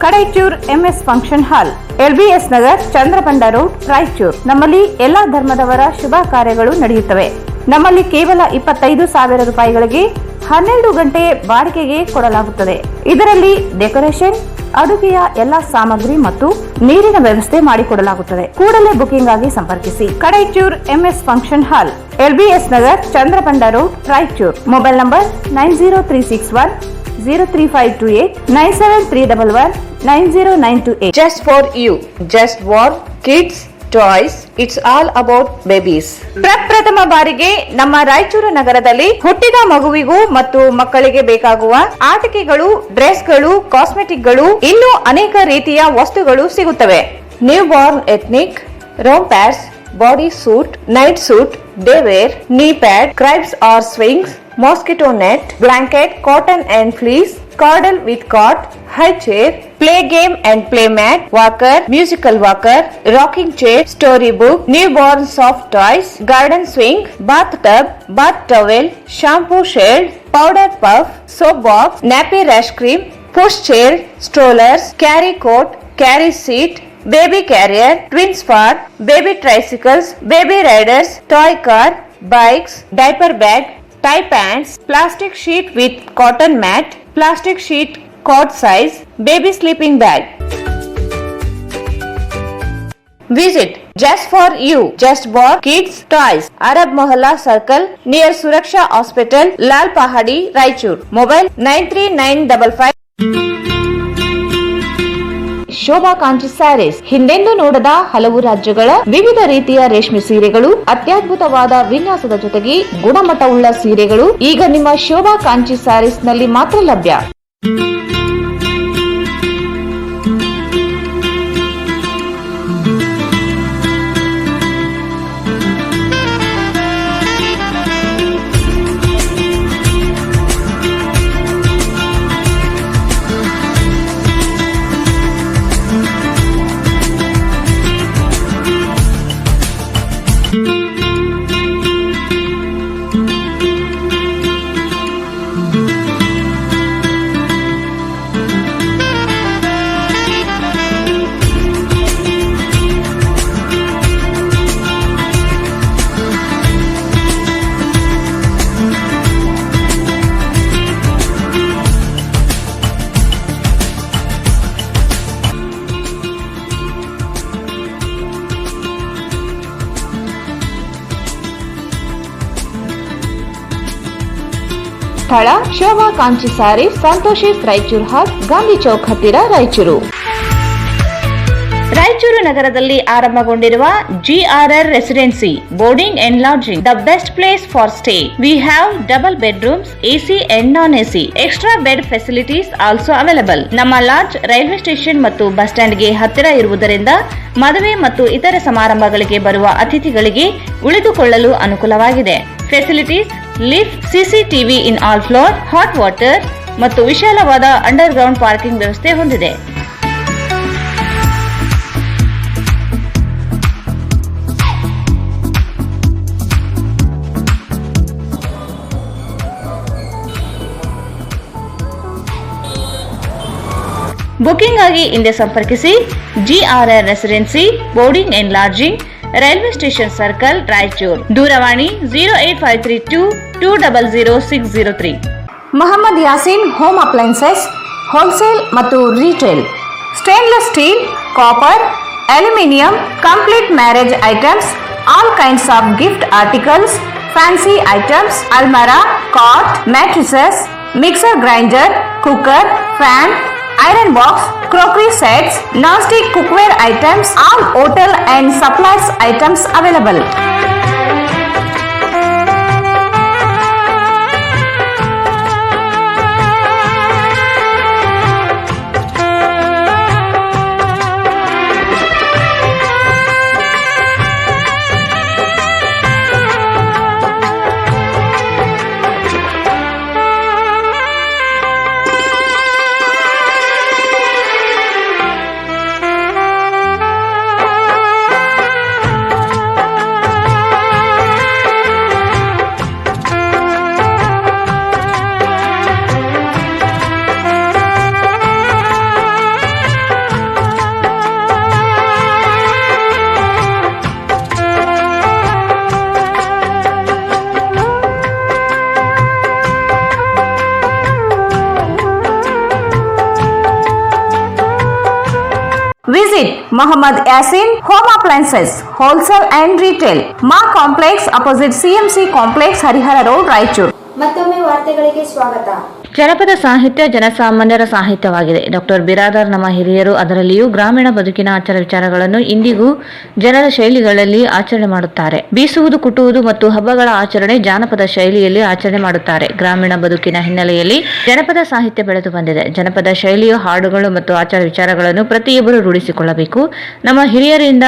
Kadaichur MS function hall, LBS Nagar, Chandrabanda road, Raichur. ನಮ್ಮಲ್ಲಿ ಎಲ್ಲಾ ಧರ್ಮದವರ ಶುಭ ಕಾರ್ಯಗಳು ನಡೆಯುತ್ತವೆ. ನಮ್ಮಲ್ಲಿ ಕೇವಲ 25,000 ರೂಪಾಯಿಗಳಿಗೆ 12 ಗಂಟೆ ಬಾಡಿಗೆಗೆ ಕೊಡಲಾಗುತ್ತದೆ. ಇದರಲ್ಲಿ ಡೆಕೋರೇಷನ್, ಅಡುಗೆಯ ಎಲ್ಲಾ ಸಾಮಗ್ರಿ ಮತ್ತು ನೀರಿನ ವ್ಯವಸ್ಥೆ ಮಾಡಿಕೊಡಲಾಗುತ್ತದೆ. ಕೂಡಲೇ ಬುಕಿಂಗ್ ಆಗಿ ಸಂಪರ್ಕಿಸಿ. Kadaichur MS function hall, LBS Nagar, Chandrabanda road, Raichur. Mobile number 903610358 973119098. Just for you, just for kids toys, it's all about babies. ಪ್ರಪ್ರಥಮ ಬಾರಿಗೆ ನಮ್ಮ ರಾಯಚೂರು ನಗರದಲ್ಲಿ ಹುಟ್ಟಿದ ಮಗುವಿಗೂ ಮತ್ತು ಮಕ್ಕಳಿಗೆ ಬೇಕಾಗುವ ಆಟಿಕೆಗಳು, ಡ್ರೆಸ್ಗಳು, ಕಾಸ್ಮೆಟಿಕ್ಗಳು, ಇನ್ನೂ ಅನೇಕ ರೀತಿಯ ವಸ್ತುಗಳು ಸಿಗುತ್ತವೆ. ನ್ಯೂ ಬಾರ್ನ್ ಎಥ್ನಿಕ್, ರೋಮ್ pads, body suit, night suit, day wear, knee pad, cribs or swings, mosquito net, blanket, cotton and fleece, cradle with cot, high chair, play game and play mat, walker, musical walker, rocking chair, storybook, newborn soft toys, garden swing, bathtub, bath towel, shampoo shade, powder puff, soap box, nappy rash cream, push chair, strollers, carry coat, carry seat, baby carrier, twins far, baby tricycles, baby riders, toy car, bikes, diaper bag, tie pants, plastic sheet with cotton mat, plastic sheet cot size, baby sleeping bag. Visit Just for You, Just for Kids Toys, Arab Mohalla Circle near Suraksha Hospital, Lal Pahadi, Raichur. Mobile 93955. Shobha Kanchi sarees, ಹಿಂದೆಂದೂ ನೋಡದ ಹಲವು ರಾಜ್ಯಗಳ ವಿವಿಧ ರೀತಿಯ ರೇಷ್ಮೆ ಸೀರೆಗಳು, ಅತ್ಯದ್ಭುತವಾದ ವಿನ್ಯಾಸದ ಜೊತೆಗೆ ಗುಣಮಟ್ಟವುಳ್ಳ ಸೀರೆಗಳು ಈಗ ನಿಮ್ಮ ಶೋಭಾ ಕಾಂಚಿ ಸ್ಯಾರೀಸ್ ನಲ್ಲಿ ಮಾತ್ರ ಲಭ್ಯ. ಸ್ಥಳ ಶೋಭಾ ಕಾಂಚಿ ಸ್ಯಾರೀಸ್, ಸಂತೋಷಿ ರಾಯಚೂರು ಹಾಟ್, ಗಾಂಧಿ ಚೌಕ್ ಹತ್ತಿರ, ರಾಯಚೂರು. ರಾಯಚೂರು ನಗರದಲ್ಲಿ ಆರಂಭಗೊಂಡಿರುವ GRR residency boarding and lodging the best place for stay. We have double bedrooms, AC and non AC. Extra bed facilities also available. ನಮ್ಮ ಲಾಡ್ಜ್ ರೈಲ್ವೆ ಸ್ಟೇಷನ್ ಮತ್ತು ಬಸ್ ಸ್ಟ್ಯಾಂಡ್ಗೆ ಹತ್ತಿರ ಇರುವುದರಿಂದ ಮದುವೆ ಮತ್ತು ಇತರ ಸಮಾರಂಭಗಳಿಗೆ ಬರುವ ಅತಿಥಿಗಳಿಗೆ ಉಳಿದುಕೊಳ್ಳಲು ಅನುಕೂಲವಾಗಿದೆ. Facilities: lift, CCTV in all floor, hot water ಮತ್ತು ವಿಶಾಲವಾದ ಅಂಡರ್ ಗ್ರೌಂಡ್ ಪಾರ್ಕಿಂಗ್ ವ್ಯವಸ್ಥೆ ಹೊಂದಿದೆ. ಬುಕಿಂಗ್ ಆಗಿ ಹಿಂದೆ ಸಂಪರ್ಕಿಸಿ. GRR residency boarding and lodging, railway station circle, Raichur. ದೂರವಾಣಿ 08532 2000603. Mohammed Yaseen home appliances wholesale ಮತ್ತು retail. Stainless steel, copper, aluminium, complete marriage items, all kinds of gift articles, fancy items, ಅಲ್ಮಾರಾ, cot, mattresses, mixer grinder, cooker, fan, iron box, crockery sets, non-stick cookware items, all hotel and supplies items available. Visit Mohammad Yasin Home Appliances Wholesale and Retail, Ma Complex opposite CMC Complex, Harihara Road, Raichur. ಮತ್ತೊಮ್ಮೆ ವಾರ್ತೆಗಳಿಗೆ ಸ್ವಾಗತ. ಜನಪದ ಸಾಹಿತ್ಯ ಜನಸಾಮಾನ್ಯರ ಸಾಹಿತ್ಯವಾಗಿದೆ. Doctor Biradar ನಮ್ಮ ಹಿರಿಯರು ಅದರಲ್ಲಿಯೂ ಗ್ರಾಮೀಣ ಬದುಕಿನ ಆಚಾರ ವಿಚಾರಗಳನ್ನು ಇಂದಿಗೂ ಜನರ ಶೈಲಿಗಳಲ್ಲಿ ಆಚರಣೆ ಮಾಡುತ್ತಾರೆ. ಬೀಸುವುದು, ಕುಟ್ಟುವುದು ಮತ್ತು ಹಬ್ಬಗಳ ಆಚರಣೆ ಜಾನಪದ ಶೈಲಿಯಲ್ಲಿ ಆಚರಣೆ ಮಾಡುತ್ತಾರೆ. ಗ್ರಾಮೀಣ ಬದುಕಿನ ಹಿನ್ನೆಲೆಯಲ್ಲಿ ಜನಪದ ಸಾಹಿತ್ಯ ಬೆಳೆದು ಬಂದಿದೆ. ಜನಪದ ಶೈಲಿಯ ಹಾಡುಗಳು ಮತ್ತು ಆಚಾರ ವಿಚಾರಗಳನ್ನು ಪ್ರತಿಯೊಬ್ಬರು ರೂಢಿಸಿಕೊಳ್ಳಬೇಕು. ನಮ್ಮ ಹಿರಿಯರಿಂದ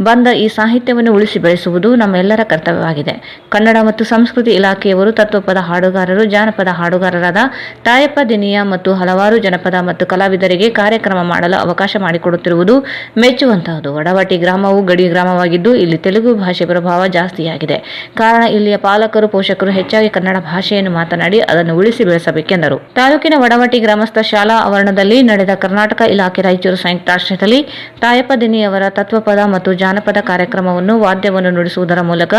ಬಂದ ಈ ಸಾಹಿತ್ಯವನ್ನು ಉಳಿಸಿ ಬೆಳೆಸುವುದು ನಮ್ಮೆಲ್ಲರ ಕರ್ತವ್ಯವಾಗಿದೆ. ಕನ್ನಡ ಮತ್ತು ಸಂಸ್ಕೃತಿ ಇಲಾಖೆಯವರು ತತ್ವಪದ ಹಾಡುಗಾರರು, ಜಾನಪದ ಹಾಡುಗಾರರಾದ ತಾಯಪ್ಪ ದಿನಿಯ ಮತ್ತು ಹಲವಾರು ಜನಪದ ಮತ್ತು ಕಲಾವಿದರಿಗೆ ಕಾರ್ಯಕ್ರಮ ಮಾಡಲು ಅವಕಾಶ ಮಾಡಿಕೊಡುತ್ತಿರುವುದು ಮೆಚ್ಚುವಂತಹದ್ದು. ವಡವಟಿ ಗ್ರಾಮವು ಗಡಿ ಗ್ರಾಮವಾಗಿದ್ದು ಇಲ್ಲಿ ತೆಲುಗು ಭಾಷೆ ಪ್ರಭಾವ ಜಾಸ್ತಿಯಾಗಿದೆ. ಕಾರಣ ಇಲ್ಲಿಯ ಪಾಲಕರು, ಪೋಷಕರು ಹೆಚ್ಚಾಗಿ ಕನ್ನಡ ಭಾಷೆಯನ್ನು ಮಾತನಾಡಿ ಅದನ್ನು ಉಳಿಸಿ ಬೆಳೆಸಬೇಕೆಂದರು. ತಾಲೂಕಿನ ವಡವಟಿ ಗ್ರಾಮಸ್ಥ ಶಾಲಾ ಆವರಣದಲ್ಲಿ ನಡೆದ ಕರ್ನಾಟಕ ಇಲಾಖೆ ರಾಯಚೂರು ಸಂಯುಕ್ತಾಶ್ರಯದಲ್ಲಿ ತಾಯಪ್ಪ ದಿನಿಯವರ ತತ್ವಪದ ಮತ್ತು ಜಾನಪದ ಕಾರ್ಯಕ್ರಮವನ್ನು ವಾದ್ಯವನ್ನು ನುಡಿಸುವುದರ ಮೂಲಕ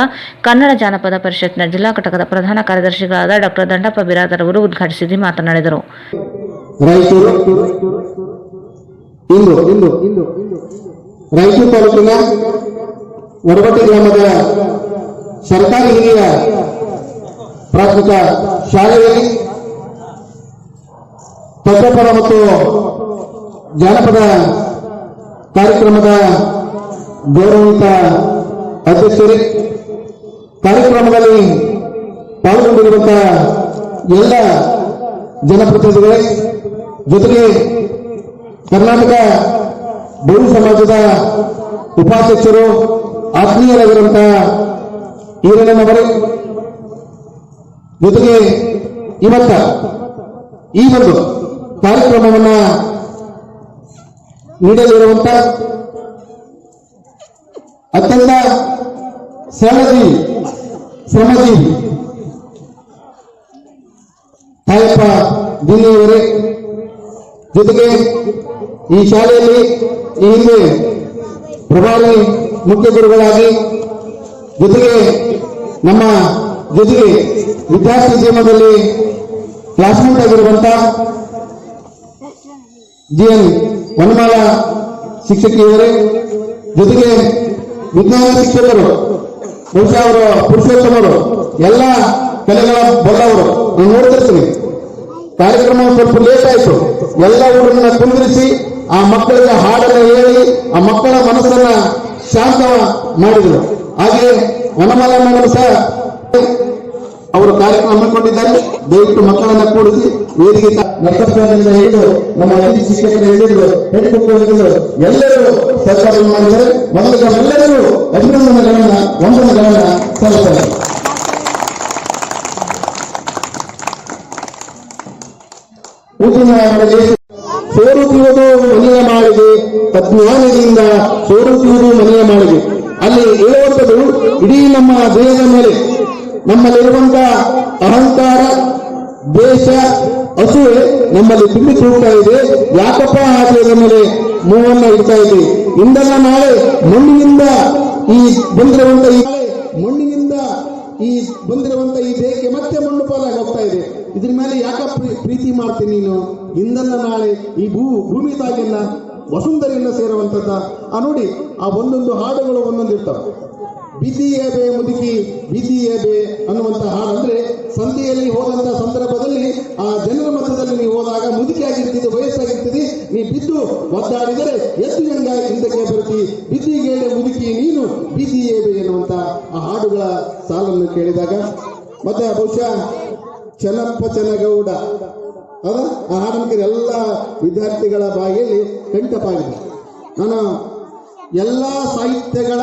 ಕನ್ನಡ ಜಾನಪದ ಪರಿಷತ್ನ ಜಿಲ್ಲಾ ಘಟಕದ ಪ್ರಧಾನ ಕಾರ್ಯದರ್ಶಿಗಳಾದ ಡಾಕ್ಟರ್ ದಂಡಪ್ಪ ಬಿರಾದರ್ ಅವರು ಉದ್ಘಾಟಿಸಿ ಮಾತನಾಡಿದರು. ರಾಯಚೂರು ತಾಲೂಕಿನ ವಡವಟಿ ಗ್ರಾಮದ ಸರ್ಕಾರಿ ಹಿರಿಯ ಪ್ರಾಥಮಿಕ ಶಾಲೆಯಲ್ಲಿ ತತ್ವಪದ ಮತ್ತು ಜಾನಪದ ಕಾರ್ಯಕ್ರಮದ ಗೌರವಿತ ಅಧ್ಯಕ್ಷರೇ, ಕಾರ್ಯಕ್ರಮದಲ್ಲಿ ಪಾಲ್ಗೊಂಡಿರುವಂತಹ ಎಲ್ಲ ಜನಪ್ರತಿನಿಧಿಗಳೇ, ಜೊತೆಗೆ ಕರ್ನಾಟಕ ಬಹು ಸಮಾಜದ ಉಪಾಧ್ಯಕ್ಷರು, ಆತ್ಮೀಯರಾಗಿರುವಂತಹ ಈರಣ್ಣನವರೇ, ಜೊತೆಗೆ ಇವತ್ತ ಈ ಒಂದು ಕಾರ್ಯಕ್ರಮವನ್ನ ನೀಡಲಿರುವಂತ ಅತ್ಯಂತ ಸರಳಜೀವಿ, ಶ್ರಮಜೀವಿ ತಾಯಪ್ಪ ದಿನಿಯವರೇ, ಜೊತೆಗೆ ಈ ಶಾಲೆಯಲ್ಲಿ ಈ ಹಿಂದೆ ಪ್ರಭಾವಿ ಮುಖ್ಯ ಗುರುಗಳಾಗಿ, ಜೊತೆಗೆ ನಮ್ಮ ಜೊತೆಗೆ ವಿದ್ಯಾರ್ಥಿ ಜೀವನದಲ್ಲಿ ಕ್ಲಾಸ್ಮೇಟ್ ಆಗಿರುವಂತ GN ವನಮಾಲ ಶಿಕ್ಷಕಿಯವರೇ, ಜೊತೆಗೆ ವಿಜ್ಞಾನ ಶಿಕ್ಷಕರು, ಬಹುಶಃ ಅವರು ಪುರುಷೋತ್ತಮರು, ಎಲ್ಲ ಕಲೆಗಳ ಬಲ್ಲವರು. ನಾನು ನೋಡ್ತಿರ್ತೀನಿ ಕಾರ್ಯಕ್ರಮ ಸ್ವಲ್ಪ ಲೇಟ್ ಆಯ್ತು, ಎಲ್ಲ ಊರನ್ನ ಕುಂದಿರಿಸಿ ಆ ಮಕ್ಕಳಿಗೆ ಹಾಡನ್ನು ಹೇಳಿ ಆ ಮಕ್ಕಳ ಮನಸ್ಸನ್ನ ಶಾಂತ ಮಾಡಿದರು. ಹಾಗೆ ವನಮಾಲ ಮೇಡಮ್ ಸಹ ಅವರು ಕಾರ್ಯಕ್ರಮ ಹಮ್ಮಿಕೊಂಡಿದ್ದಾರೆ. ದಯವಿಟ್ಟು ಮಕ್ಕಳನ್ನ ಕೂಡಿಸಿ ವೇದಿಕೆ ನರ್ತಕರಿಂದ ಹಿಡಿದು ನಮ್ಮ ಅತಿಥಿ ಶಿಕ್ಷಕರ ಹಿಡಿದು ಹೆಡ್ ಮಕ್ಕಳು ಎಲ್ಲರೂ ಸರ್ಕಾರ ಮಾಡಿದರೆ ಮೊದಲಿಗೆ ಎಲ್ಲರಿಗೂ ಅಭಿನಂದನೆಗಳನ್ನ ವಂದನೆಗಳನ್ನ ಸಲ್ಲಿಸ್ತಾರೆ. ಸೋರುತ್ತಿರುವುದು ಮನೆಯ ಮಾಳಿಗೆ, ಅಜ್ಞಾನದಿಂದ ಸೋರುತ್ತಿರುವುದು ಮನೆಯ ಮಾಳಿಗೆ. ಅಲ್ಲಿ ಹೇಳುವಂಥದ್ದು ಇಡೀ ನಮ್ಮ ದೇಹದ ಮೇಲೆ ನಮ್ಮಲ್ಲಿರುವಂತಹ ಅಹಂಕಾರ, ದೇಶ, ಹಸುವೆ ನಮ್ಮಲ್ಲಿ ತುಂಬಿ ತೂಗ್ತಾ ಇದೆ. ಯಾಕಪ್ಪ ಆ ದೇಹದ ಮೇಲೆ ಮೂವನ್ನ ಇಡ್ತಾ ಇದೆ? ಇಂದಲ್ಲ ನಾಳೆ ಮಣ್ಣಿನಿಂದ ಈ ಬಂದಿರುವಂತ ಈ ದೇಹಕ್ಕೆ ಮತ್ತೆ ಮಣ್ಣು ಪಾಲಾಗಿ ಹೋಗ್ತಾ ಇದೆ. ಇದ್ರ ಮೇಲೆ ಯಾಕ ಪ್ರೀತಿ ಮಾಡ್ತೀನಿ ನೀನು? ಇಂದಲ್ಲ ನಾಳೆ ಈ ಭೂಮಿ ತಾಯಿಯನ್ನ ವಸುಂಧರಿಯನ್ನ ಸೇರುವಂತದ್ದ. ನೋಡಿ ಆ ಒಂದೊಂದು ಹಾಡುಗಳು ಒಂದೊಂದು ಇರ್ತಾವ. ಬಿದ್ದಿಯೇಬೆ ಮುದುಕಿ ಬಿದ್ದಿಯೇಬೆ ಅನ್ನುವಂತ ಹಾಡು ಅಂದ್ರೆ ಸಂಧಿಯಲ್ಲಿ ಹೋದಂತ ಸಂದರ್ಭದಲ್ಲಿ ಆ ಜನರ ಮಧ್ಯದಲ್ಲಿ ನೀವು ಹೋದಾಗ ಮುದುಕಿ ಆಗಿರ್ತಿದ್ದು, ವಯಸ್ಸಾಗಿರ್ತಿದ್ದಿ, ನೀ ಬಿದ್ದು ಒದ್ದಾಡಿದರೆ ಎದ್ದು ಹಿಂದಕ್ಕೆ ಬರ್ತಿ, ಬಿದ್ದಿಗೇಳೆ ಮುದುಕಿ ನೀನು ಬಿದ್ದಿಯೇಬೆ ಎನ್ನುವಂತ ಆ ಹಾಡುಗಳ ಸಾಲನ್ನು ಕೇಳಿದಾಗ ಮತ್ತೆ ಬಹುಶಃ ಚೆನ್ನಪ್ಪ ಚೆನ್ನಗೌಡ ಅದ ಆ ಹಾಡನ್ನು ಎಲ್ಲ ವಿದ್ಯಾರ್ಥಿಗಳ ಬಾಯಿಯಲ್ಲಿ ಕಂಠಪಾಗಿದೆ. ನಾನು ಎಲ್ಲಾ ಸಾಹಿತ್ಯಗಳ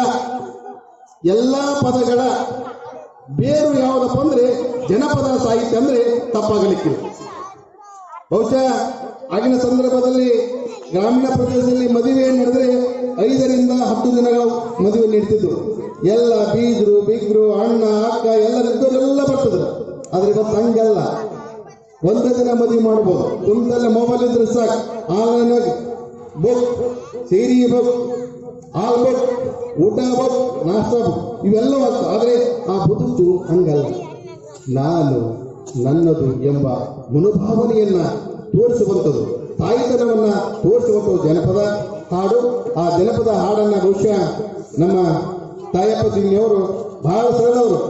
ಎಲ್ಲಾ ಪದಗಳ ಬೇರು ಯಾವುದಪ್ಪ ಅಂದ್ರೆ ಜನಪದ ಸಾಹಿತ್ಯ ಅಂದ್ರೆ ತಪ್ಪಾಗಲಿಕ್ಕಿಲ್ಲ. ಬಹುಶಃ ಆಗಿನ ಸಂದರ್ಭದಲ್ಲಿ ಗ್ರಾಮೀಣ ಪ್ರದೇಶದಲ್ಲಿ ಮದುವೆ ನಡೆದ್ರೆ 5 ರಿಂದ 10 ದಿನಗಳ ಮದುವೆ ನಡೀತಿದ್ದು. ಎಲ್ಲ ಬೀದ್ರು ಬಿಗ್ರು ಅಣ್ಣ ಅಕ್ಕ ಎಲ್ಲರಿದ್ದವರೆಲ್ಲ ಬರ್ತಿದ್ರು. ಆದ್ರೆ ಇವತ್ತು ಹಂಗಲ್ಲ. ಒಂದೇ ದಿನ ಮದುವೆ ಮಾಡ್ಬೋದು. ಕುಂತಲ್ಲ ಮೊಬೈಲ್ ಇದ್ರೆ ಸಾಕು, ಆನ್ಲೈನ್ ಆಗಿ ಬುಕ್, ಸೇರಿ ಬುಕ್, ಹಾಲ್ ಬುಕ್, ಊಟ ಬುಕ್, ನಾಷ್ಟ ಬುಕ್ ಇವೆಲ್ಲ ಆಗ್ತದೆ. ಆದ್ರೆ ಆ ಬದುಕು ಹಂಗಲ್ಲ. ನಾನು ನನ್ನದು ಎಂಬ ಮನೋಭಾವನೆಯನ್ನ ತೋರಿಸುವಂಥದ್ದು, ತಾಯಿತನವನ್ನ ತೋರಿಸುವಂಥದ್ದು ಜನಪದ ಹಾಡು. ಆ ಜನಪದ ಹಾಡನ್ನ ಬಹುಶಃ ನಮ್ಮ ತಾಯಪ್ಪ ಸಿಂಗಿಯವರು ಬಹಳ ಸರಳವರು.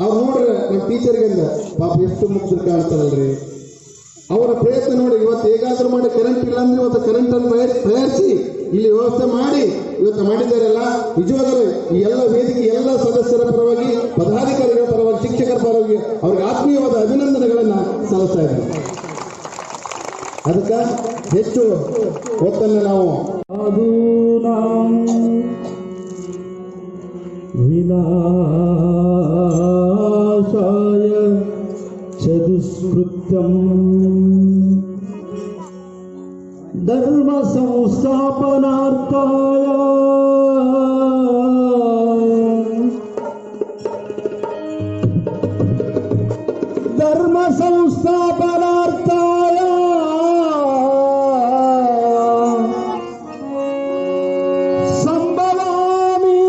ಅವ್ರು ನೋಡ್ರೆ ನಮ್ಮ ಟೀಚರ್ಗಿಂದ ಪಾಪ ಎಷ್ಟು ಮುಗ್ಧರು ಕಾಣ್ತಾರಲ್ರಿ. ಅವರ ಪ್ರಯತ್ನ ನೋಡಿ ಇವತ್ತು ಹೇಗಾದ್ರೂ ಮಾಡಿ ಕರೆಂಟ್ ಇಲ್ಲ ಅಂದ್ರೆ ಇವತ್ತು ಕರೆಂಟ್ ಅನ್ನು ತಯಾರಿಸಿ ಇಲ್ಲಿ ವ್ಯವಸ್ಥೆ ಮಾಡಿ ಇವತ್ತು ಮಾಡಿದ್ದಾರಲ್ಲ. ನಿಜವಾಗಲೂ ಈ ಎಲ್ಲ ವೇದಿಕೆ ಎಲ್ಲ ಸದಸ್ಯರ ಪರವಾಗಿ, ಪದಾಧಿಕಾರಿಗಳ ಪರವಾಗಿ, ಶಿಕ್ಷಕರ ಪರವಾಗಿ ಅವ್ರಿಗೆ ಆತ್ಮೀಯವಾದ ಅಭಿನಂದನೆಗಳನ್ನ ಸಲ್ಲಿಸ್ತಾ ಇದ್ದಾರೆ. ಅದಕ್ಕೆ ಹೆಚ್ಚು ಒತ್ತನ್ನು ನಾವು ಅದು ವಿನಾಶಾಯ ಚದುಷ್ಕೃತಂ ಧರ್ಮ ಸಂಸ್ಥಾಪನಾರ್ಥಾಯ ಧರ್ಮ ಸಂಸ್ಥಾಪನಾರ್ಥಾಯ ಸಂಭವಾಮಿ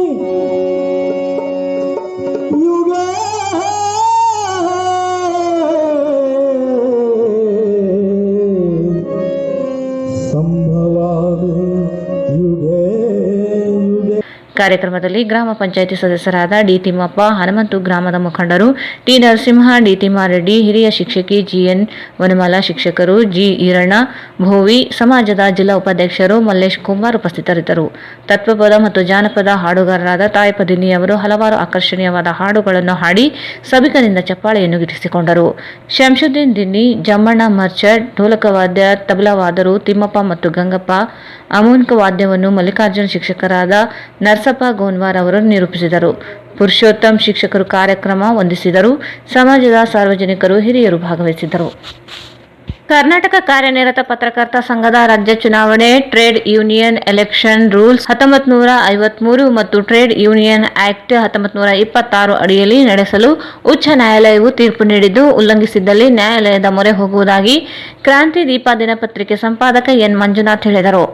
ಯುಗೇ ಕಾರ್ಯಕ್ರಮದಲ್ಲಿ ಗ್ರಾಮ ಪಂಚಾಯಿತಿ ಸದಸ್ಯರಾದ ಡಿ ತಿಮ್ಮಪ್ಪ, ಹನುಮಂತು, ಗ್ರಾಮದ ಮುಖಂಡರು ಟಿ ನರಸಿಂಹ, ಡಿ ತಿಮ್ಮಾರೆಡ್ಡಿ, ಹಿರಿಯ ಶಿಕ್ಷಕಿ ಜಿಎನ್ ವನಮಾಲ, ಶಿಕ್ಷಕರು ಜಿ ಈರಣ್ಣ, ಭೋವಿ, ಸಮಾಜದ ಜಿಲ್ಲಾ ಉಪಾಧ್ಯಕ್ಷರು ಮಲ್ಲೇಶ್ ಕುಮಾರ್ ಉಪಸ್ಥಿತರಿದ್ದರು. ತತ್ವಪದ ಮತ್ತು ಜಾನಪದ ಹಾಡುಗಾರರಾದ ತಾಯಪದಿನಿ ಅವರು ಹಲವಾರು ಆಕರ್ಷಣೀಯವಾದ ಹಾಡುಗಳನ್ನು ಹಾಡಿ ಸಭಿಕರಿಂದ ಚಪ್ಪಾಳೆಯನ್ನು ಗಿಟ್ಟಿಸಿಕೊಂಡರು. ಶಂಶುದ್ದೀನ್ ದಿನ್ನಿ, ಜಮ್ಮಣ್ಣ ಮರ್ಚಡ್, ಢೋಲಕವಾದ್ಯ, ತಬಲಾವಾದರು ತಿಮ್ಮಪ್ಪ ಮತ್ತು ಗಂಗಪ್ಪ, ಅಮೋನ್ಕ ವಾದ್ಯವನ್ನು ಮಲ್ಲಿಕಾರ್ಜುನ್ ಶಿಕ್ಷಕರಾದ ನರಸಪ್ಪ ಗೋನ್ವಾರ್ ಅವರು ನಿರೂಪಿಸಿದರು. ಪುರುಷೋತ್ತಮ್ ಶಿಕ್ಷಕರು ಕಾರ್ಯಕ್ರಮ ವಂದಿಸಿದರು. ಸಮಾಜದ ಸಾರ್ವಜನಿಕರು, ಹಿರಿಯರು ಭಾಗವಹಿಸಿದ್ದರು. ಕರ್ನಾಟಕ ಕಾರ್ಯನಿರತ ಪತ್ರಕರ್ತ ಸಂಘದ ರಾಜ್ಯ ಚುನಾವಣೆ ಟ್ರೇಡ್ ಯೂನಿಯನ್ ಎಲೆಕ್ಷನ್ ರೂಲ್ಸ್ 1953 ಮತ್ತು ಟ್ರೇಡ್ ಯೂನಿಯನ್ ಆಕ್ಟ್ 1926 ಅಡಿಯಲ್ಲಿ ನಡೆಸಲು ಉಚ್ಚ ನ್ಯಾಯಾಲಯವು ತೀರ್ಪು ನೀಡಿದ್ದು, ಉಲ್ಲಂಘಿಸಿದ್ದಲ್ಲಿ ನ್ಯಾಯಾಲಯದ ಮೊರೆ ಹೋಗುವುದಾಗಿ ಕ್ರಾಂತಿ ದೀಪ ದಿನಪತ್ರಿಕೆ ಸಂಪಾದಕ ಎನ್ ಮಂಜುನಾಥ್ ಹೇಳಿದರು.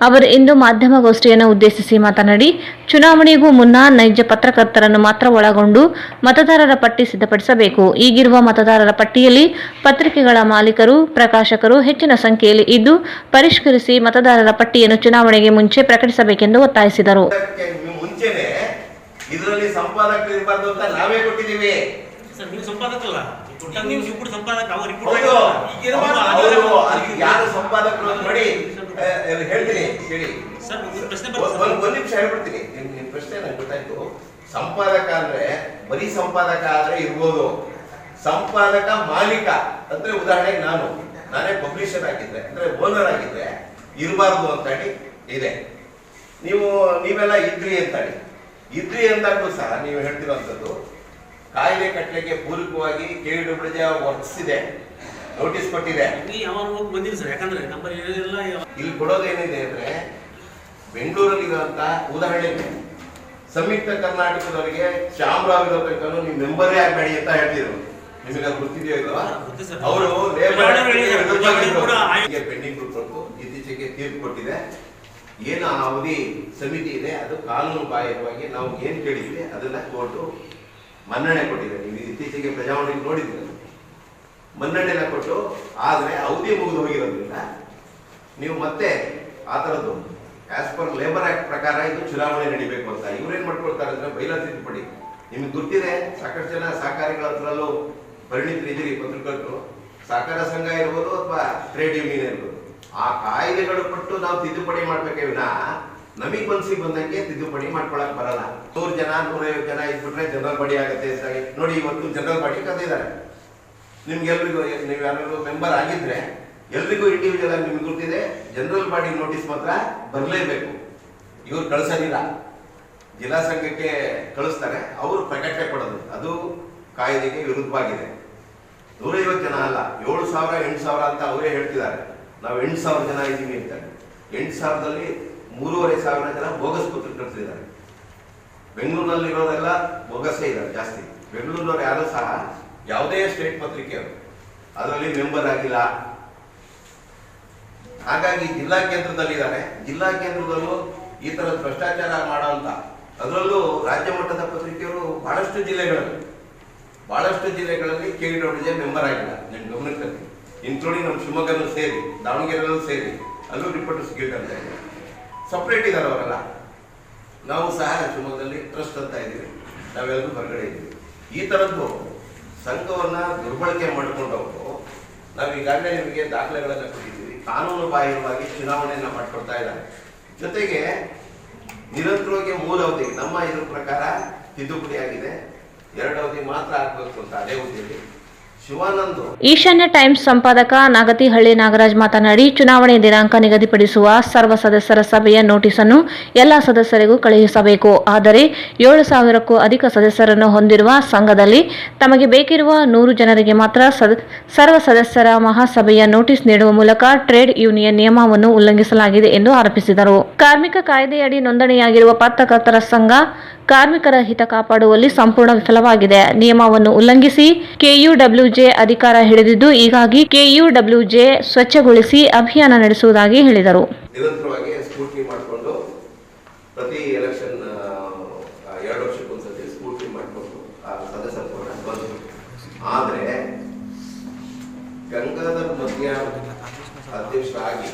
ಅವರು ಇಂದು ಮಾಧ್ಯಮಗೋಷ್ಠಿಯನ್ನು ಉದ್ದೇಶಿಸಿ ಮಾತನಾಡಿ, ಚುನಾವಣೆಗೂ ಮುನ್ನ ನೈಜ ಪತ್ರಕರ್ತರನ್ನು ಮಾತ್ರ ಒಳಗೊಂಡು ಮತದಾರರ ಪಟ್ಟಿ ಸಿದ್ಧಪಡಿಸಬೇಕು. ಈಗಿರುವ ಮತದಾರರ ಪಟ್ಟಿಯಲ್ಲಿ ಪತ್ರಿಕೆಗಳ ಮಾಲೀಕರು, ಪ್ರಕಾಶಕರು ಹೆಚ್ಚಿನ ಸಂಖ್ಯೆಯಲ್ಲಿ ಇದ್ದು, ಪರಿಷ್ಕರಿಸಿ ಮತದಾರರ ಪಟ್ಟಿಯನ್ನು ಚುನಾವಣೆಗೆ ಮುಂಚೆ ಪ್ರಕಟಿಸಬೇಕೆಂದು ಒತ್ತಾಯಿಸಿದರು. ಇದರಲ್ಲಿ ಸಂಪಾದಕರು ಇರಬಾರ್ದು ಅಂತ ನಾವೇ ಕೊಟ್ಟಿದ್ದೀವಿ. ಯಾರು ಸಂಪಾದಕರು ನೋಡಿ ಹೇಳ್ತೀನಿ ಕೇಳಿ. ಒಂದ್ ನಿಮಿಷ ಹೇಳ್ಬಿಡ್ತೀನಿ. ನಿಮ್ ಪ್ರಶ್ನೆ ನಂಗೆ ಗೊತ್ತಾಯ್ತು. ಸಂಪಾದಕ ಅಂದ್ರೆ ಬರೀ ಸಂಪಾದಕ ಆದ್ರೆ ಇರ್ಬೋದು. ಸಂಪಾದಕ ಮಾಲೀಕ ಅಂದ್ರೆ ಉದಾಹರಣೆಗೆ ನಾನೇ ಪಬ್ಲಿಷರ್ ಆಗಿದ್ರೆ ಅಂದ್ರೆ ಓನರ್ ಆಗಿದ್ರೆ ಇರಬಾರ್ದು ಅಂತ ಹೇಳಿ ಇದೆ. ನೀವೆಲ್ಲ ಇದ್ರಿ ಅಂತಾಗ್ಲೂ ಸಹ ನೀವು ಹೇಳ್ತಿರೋಂಥದ್ದು ಕಾಯ್ದೆ ಕಟ್ಟಲೆಗೆ ಪೂರಕವಾಗಿ KWJ ವರ್ಕ್ಸ್ ಇದೆ, ನೋಟಿಸ್ ಕೊಟ್ಟಿದೆ. ಇಲ್ಲಿ ಕೊಡೋದೇನಿದೆ ಅಂದ್ರೆ ಬೆಂಗಳೂರಲ್ಲಿರುವಂತ ಉದಾಹರಣೆಗೆ ಸಂಯುಕ್ತ ಕರ್ನಾಟಕದವರಿಗೆ ಚಾಮರಾಜ ಇರೋ ತನಕ ನೀವು ಮೆಂಬರೇ ಆಗಬೇಡಿ ಅಂತ ಹೇಳ್ತಿದ್ರು. ನಿಮಗೆ ಅದು ಗೊತ್ತಿದೆಯೋ ಇಲ್ವಾ? ಅವರು ಪೆಂಡಿಂಗ್ ಕೊಟ್ಟು ಇತ್ತೀಚೆಗೆ ತೀರ್ಪು ಕೊಟ್ಟಿದೆ. ಏನು ಅವಧಿ ಸಮಿತಿ ಇದೆ ಅದು ಕಾನೂನು ಬಾಹಿರವಾಗಿ ನಾವು ಏನ್ ಕೇಳಿದ್ವಿ ಅದನ್ನ ಕೋರ್ಟು ಮನ್ನಣೆ ಕೊಟ್ಟಿದೆ. ನೀವು ಇತ್ತೀಚೆಗೆ ಪ್ರಜಾವಾಣಿ ನೋಡಿದ್ದೀರ, ಮನ್ನಣೆನ ಕೊಟ್ಟು ಆದ್ರೆ ಅವಧಿ ಮುಗಿದು ಹೋಗಿರೋದ್ರಿಂದ ನೀವು ಮತ್ತೆ ಆ ಥರದ್ದು ಆಸ್ ಪರ್ ಲೇಬರ್ ಆಕ್ಟ್ ಪ್ರಕಾರ ಇದು ಚುನಾವಣೆ ನಡಿಬೇಕು ಅಂತ ಇವ್ರೇನ್ ಮಾಡ್ಕೊಳ್ತಾರೆ ಅಂದ್ರೆ ಬೈಲಾ ತಿದ್ದುಪಡಿ. ನಿಮ್ಗೆ ಗೊತ್ತಿದೆ, ಸಾಕಷ್ಟು ಜನ ಸಹಕಾರಿಗಳ ಹತ್ರಲ್ಲೂ ಪರಿಣಿತರಿದ್ದೀರಿ, ಪತ್ರಕರ್ತರು, ಸಹಕಾರ ಸಂಘ ಇರ್ಬೋದು ಅಥವಾ ಟ್ರೇಡ್ ಯೂನಿಯನ್ ಇರ್ಬೋದು. ಆ ಕಾಯ್ದೆಗಳು ಕೊಟ್ಟು ನಾವು ತಿದ್ದುಪಡಿ ಮಾಡ್ಬೇಕೇ ವಿನ ನಮಗ್ ಮನ್ಸಿಗೆ ಬಂದಂಗೆ ತಿದ್ದುಪಡಿ ಮಾಡ್ಕೊಳಕ್ ಬರಲ್ಲ. 100 ಜನ 150 ಜನ ಇದ್ಬಿಟ್ರೆ ಜನರಲ್ ಬಾಡಿ ಆಗುತ್ತೆ ನೋಡಿ. ಇವತ್ತು ಜನರಲ್ ಬಾಡಿ ಕರೆದಿದ್ದಾರೆ. ನಿಮ್ಗೆಲ್ರಿಗೂ ನೀವು ಯಾರು ಮೆಂಬರ್ ಆಗಿದ್ರೆ ಎಲ್ರಿಗೂ ಇಂಡಿವಿಜುವಲ್ ಆಗಿ ನಿಮ್ಗೆ ಗೊತ್ತಿದೆ, ಜನರಲ್ ಬಾಡಿ ನೋಟಿಸ್ ಮಾತ್ರ ಬರಲೇಬೇಕು. ಇವ್ರು ಕಳಿಸೋದಿಲ್ಲ, ಜಿಲ್ಲಾ ಸಂಘಕ್ಕೆ ಕಳಿಸ್ತಾರೆ, ಅವರು ಪ್ರಕಟಣೆ ಕೊಡೋದು. ಅದು ಕಾಯ್ದೆಗೆ ವಿರುದ್ಧವಾಗಿದೆ. 150 ಜನ ಅಲ್ಲ, 7,000 8,000 ಅಂತ ಅವರೇ ಹೇಳ್ತಿದ್ದಾರೆ. ನಾವು 8,000 ಜನ ಇದ್ದೀವಿ ಅಂತಾರೆ. 8,000ದಲ್ಲಿ 3,500 ಜನ ಬೋಗಸ್ ಪತ್ರಕರ್ತರಿದ್ದಾರೆ. ಬೆಂಗಳೂರಿನಲ್ಲಿ ಇರೋರೆಲ್ಲ ಬೋಗಸ್ಸೇ ಇದ್ದಾರೆ ಜಾಸ್ತಿ. ಬೆಂಗಳೂರಿನವ್ರು ಯಾರು ಸಹ ಯಾವುದೇ ಸ್ಟೇಟ್ ಪತ್ರಿಕೆಯವರು ಅದರಲ್ಲಿ ಮೆಂಬರ್ ಆಗಿಲ್ಲ. ಹಾಗಾಗಿ ಜಿಲ್ಲಾ ಕೇಂದ್ರದಲ್ಲಿದ್ದಾರೆ. ಜಿಲ್ಲಾ ಕೇಂದ್ರದಲ್ಲೂ ಈ ತರದ ಭ್ರಷ್ಟಾಚಾರ ಮಾಡೋಂತ, ಅದರಲ್ಲೂ ರಾಜ್ಯ ಮಟ್ಟದ ಪತ್ರಿಕೆಯವರು ಬಹಳಷ್ಟು ಜಿಲ್ಲೆಗಳಲ್ಲಿ KWJ ಮೆಂಬರ್ ಆಗಿಲ್ಲ. ನಿಮ್ ಗಮನಕ್ಕೆ ಇನ್ಕ್ಲೂಡಿಂಗ್ ನಮ್ಮ ಶಿವಮೊಗ್ಗನೂ ಸೇರಿ, ದಾವಣಗೆರೆಯಲ್ಲೂ ಸೇರಿ, ಅಲ್ಲೂ ರಿಪೋರ್ಟರ್ಸ್ ಗಿಲ್ಡ್ ಅಂತ ಇದೆ, ಸಪ್ರೇಟ್ ಇದ್ದಾರೆ ಅವರೆಲ್ಲ. ನಾವು ಸಹ ಶಿವಮೊಗ್ಗದಲ್ಲಿ ಟ್ರಸ್ಟ್ ಅಂತ ಇದ್ದೀವಿ, ನಾವೆಲ್ಲರೂ ಹೊರಗಡೆ ಇದ್ದೀವಿ. ಈ ಥರದ್ದು ಸಂಘವನ್ನ ದುರ್ಬಳಕೆ ಮಾಡಿಕೊಂಡವರು ನಾವು ಈಗಾಗಲೇ ನಿಮಗೆ ದಾಖಲೆಗಳನ್ನು ಕೊಟ್ಟಿದ್ದೀವಿ. ಕಾನೂನು ಬಾಹಿರವಾಗಿ ಚುನಾವಣೆಯನ್ನ ಮಾಡ್ಕೊಡ್ತಾ ಇದ್ದಾರೆ. ಜೊತೆಗೆ ನಿರಂತರವಾಗಿ 3 ಅವಧಿ ನಮ್ಮ ಇದ್ರ ಪ್ರಕಾರ ತಿದ್ದುಪಡಿ ಆಗಿದೆ. 2 ಅವಧಿ ಮಾತ್ರ ಆಗ್ಬೇಕು ಅಂತ ಅದೇ ಹುದ್ದೆಯಲ್ಲಿ ಈಶಾನ್ಯ ಟೈಮ್ಸ್ ಸಂಪಾದಕ ನಾಗತಿಹಳ್ಳಿ ನಾಗರಾಜ್ ಮಾತನಾಡಿ, ಚುನಾವಣೆ ದಿನಾಂಕ ನಿಗದಿಪಡಿಸುವ ಸರ್ವ ಸದಸ್ಯರ ಸಭೆಯ ನೋಟಿಸ್ ಅನ್ನು ಎಲ್ಲ ಸದಸ್ಯರಿಗೂ ಕಳುಹಿಸಬೇಕು. ಆದರೆ 7,000ಕ್ಕೂ ಅಧಿಕ ಸದಸ್ಯರನ್ನು ಹೊಂದಿರುವ ಸಂಘದಲ್ಲಿ ತಮಗೆ ಬೇಕಿರುವ 100 ಜನರಿಗೆ ಮಾತ್ರ ಸರ್ವ ಸದಸ್ಯರ ಮಹಾಸಭೆಯ ನೋಟಿಸ್ ನೀಡುವ ಮೂಲಕ ಟ್ರೇಡ್ ಯೂನಿಯನ್ ನಿಯಮವನ್ನು ಉಲ್ಲಂಘಿಸಲಾಗಿದೆ ಎಂದು ಆರೋಪಿಸಿದರು. ಕಾರ್ಮಿಕ ಕಾಯ್ದೆಯಡಿ ನೋಂದಣಿಯಾಗಿರುವ ಪತ್ರಕರ್ತರ ಸಂಘ ಕಾರ್ಮಿಕರ ಹಿತ ಕಾಪಾಡುವಲ್ಲಿ ಸಂಪೂರ್ಣ ವಿಫಲವಾಗಿದೆ. ನಿಯಮವನ್ನು ಉಲ್ಲಂಘಿಸಿ KUWJ ಅಧಿಕಾರ ಹಿಡಿದಿದ್ದು, ಹೀಗಾಗಿ KUWJ ಸ್ವಚ್ಛಗೊಳಿಸಿ ಅಭಿಯಾನ ನಡೆಸುವುದಾಗಿ ಹೇಳಿದರು. ನಿರಂತರವಾಗಿ ಸ್ಕೂಟಿ ಮಾಡಿಕೊಂಡು ಪ್ರತಿ ಎಲೆಕ್ಷನ್ 2 ವರ್ಷಕ್ಕೊಂದ್ಸತಿ ಸ್ಕೂಟಿ ಮಾಡಿಕೊಂಡು ಸದಸ್ಯತ್ವವನ್ನು ಬಂದರು. ಆದರೆ ಗಂಗಾಧರ್ ಮಧ್ಯ ಅಧ್ಯಕ್ಷರಾಗಿ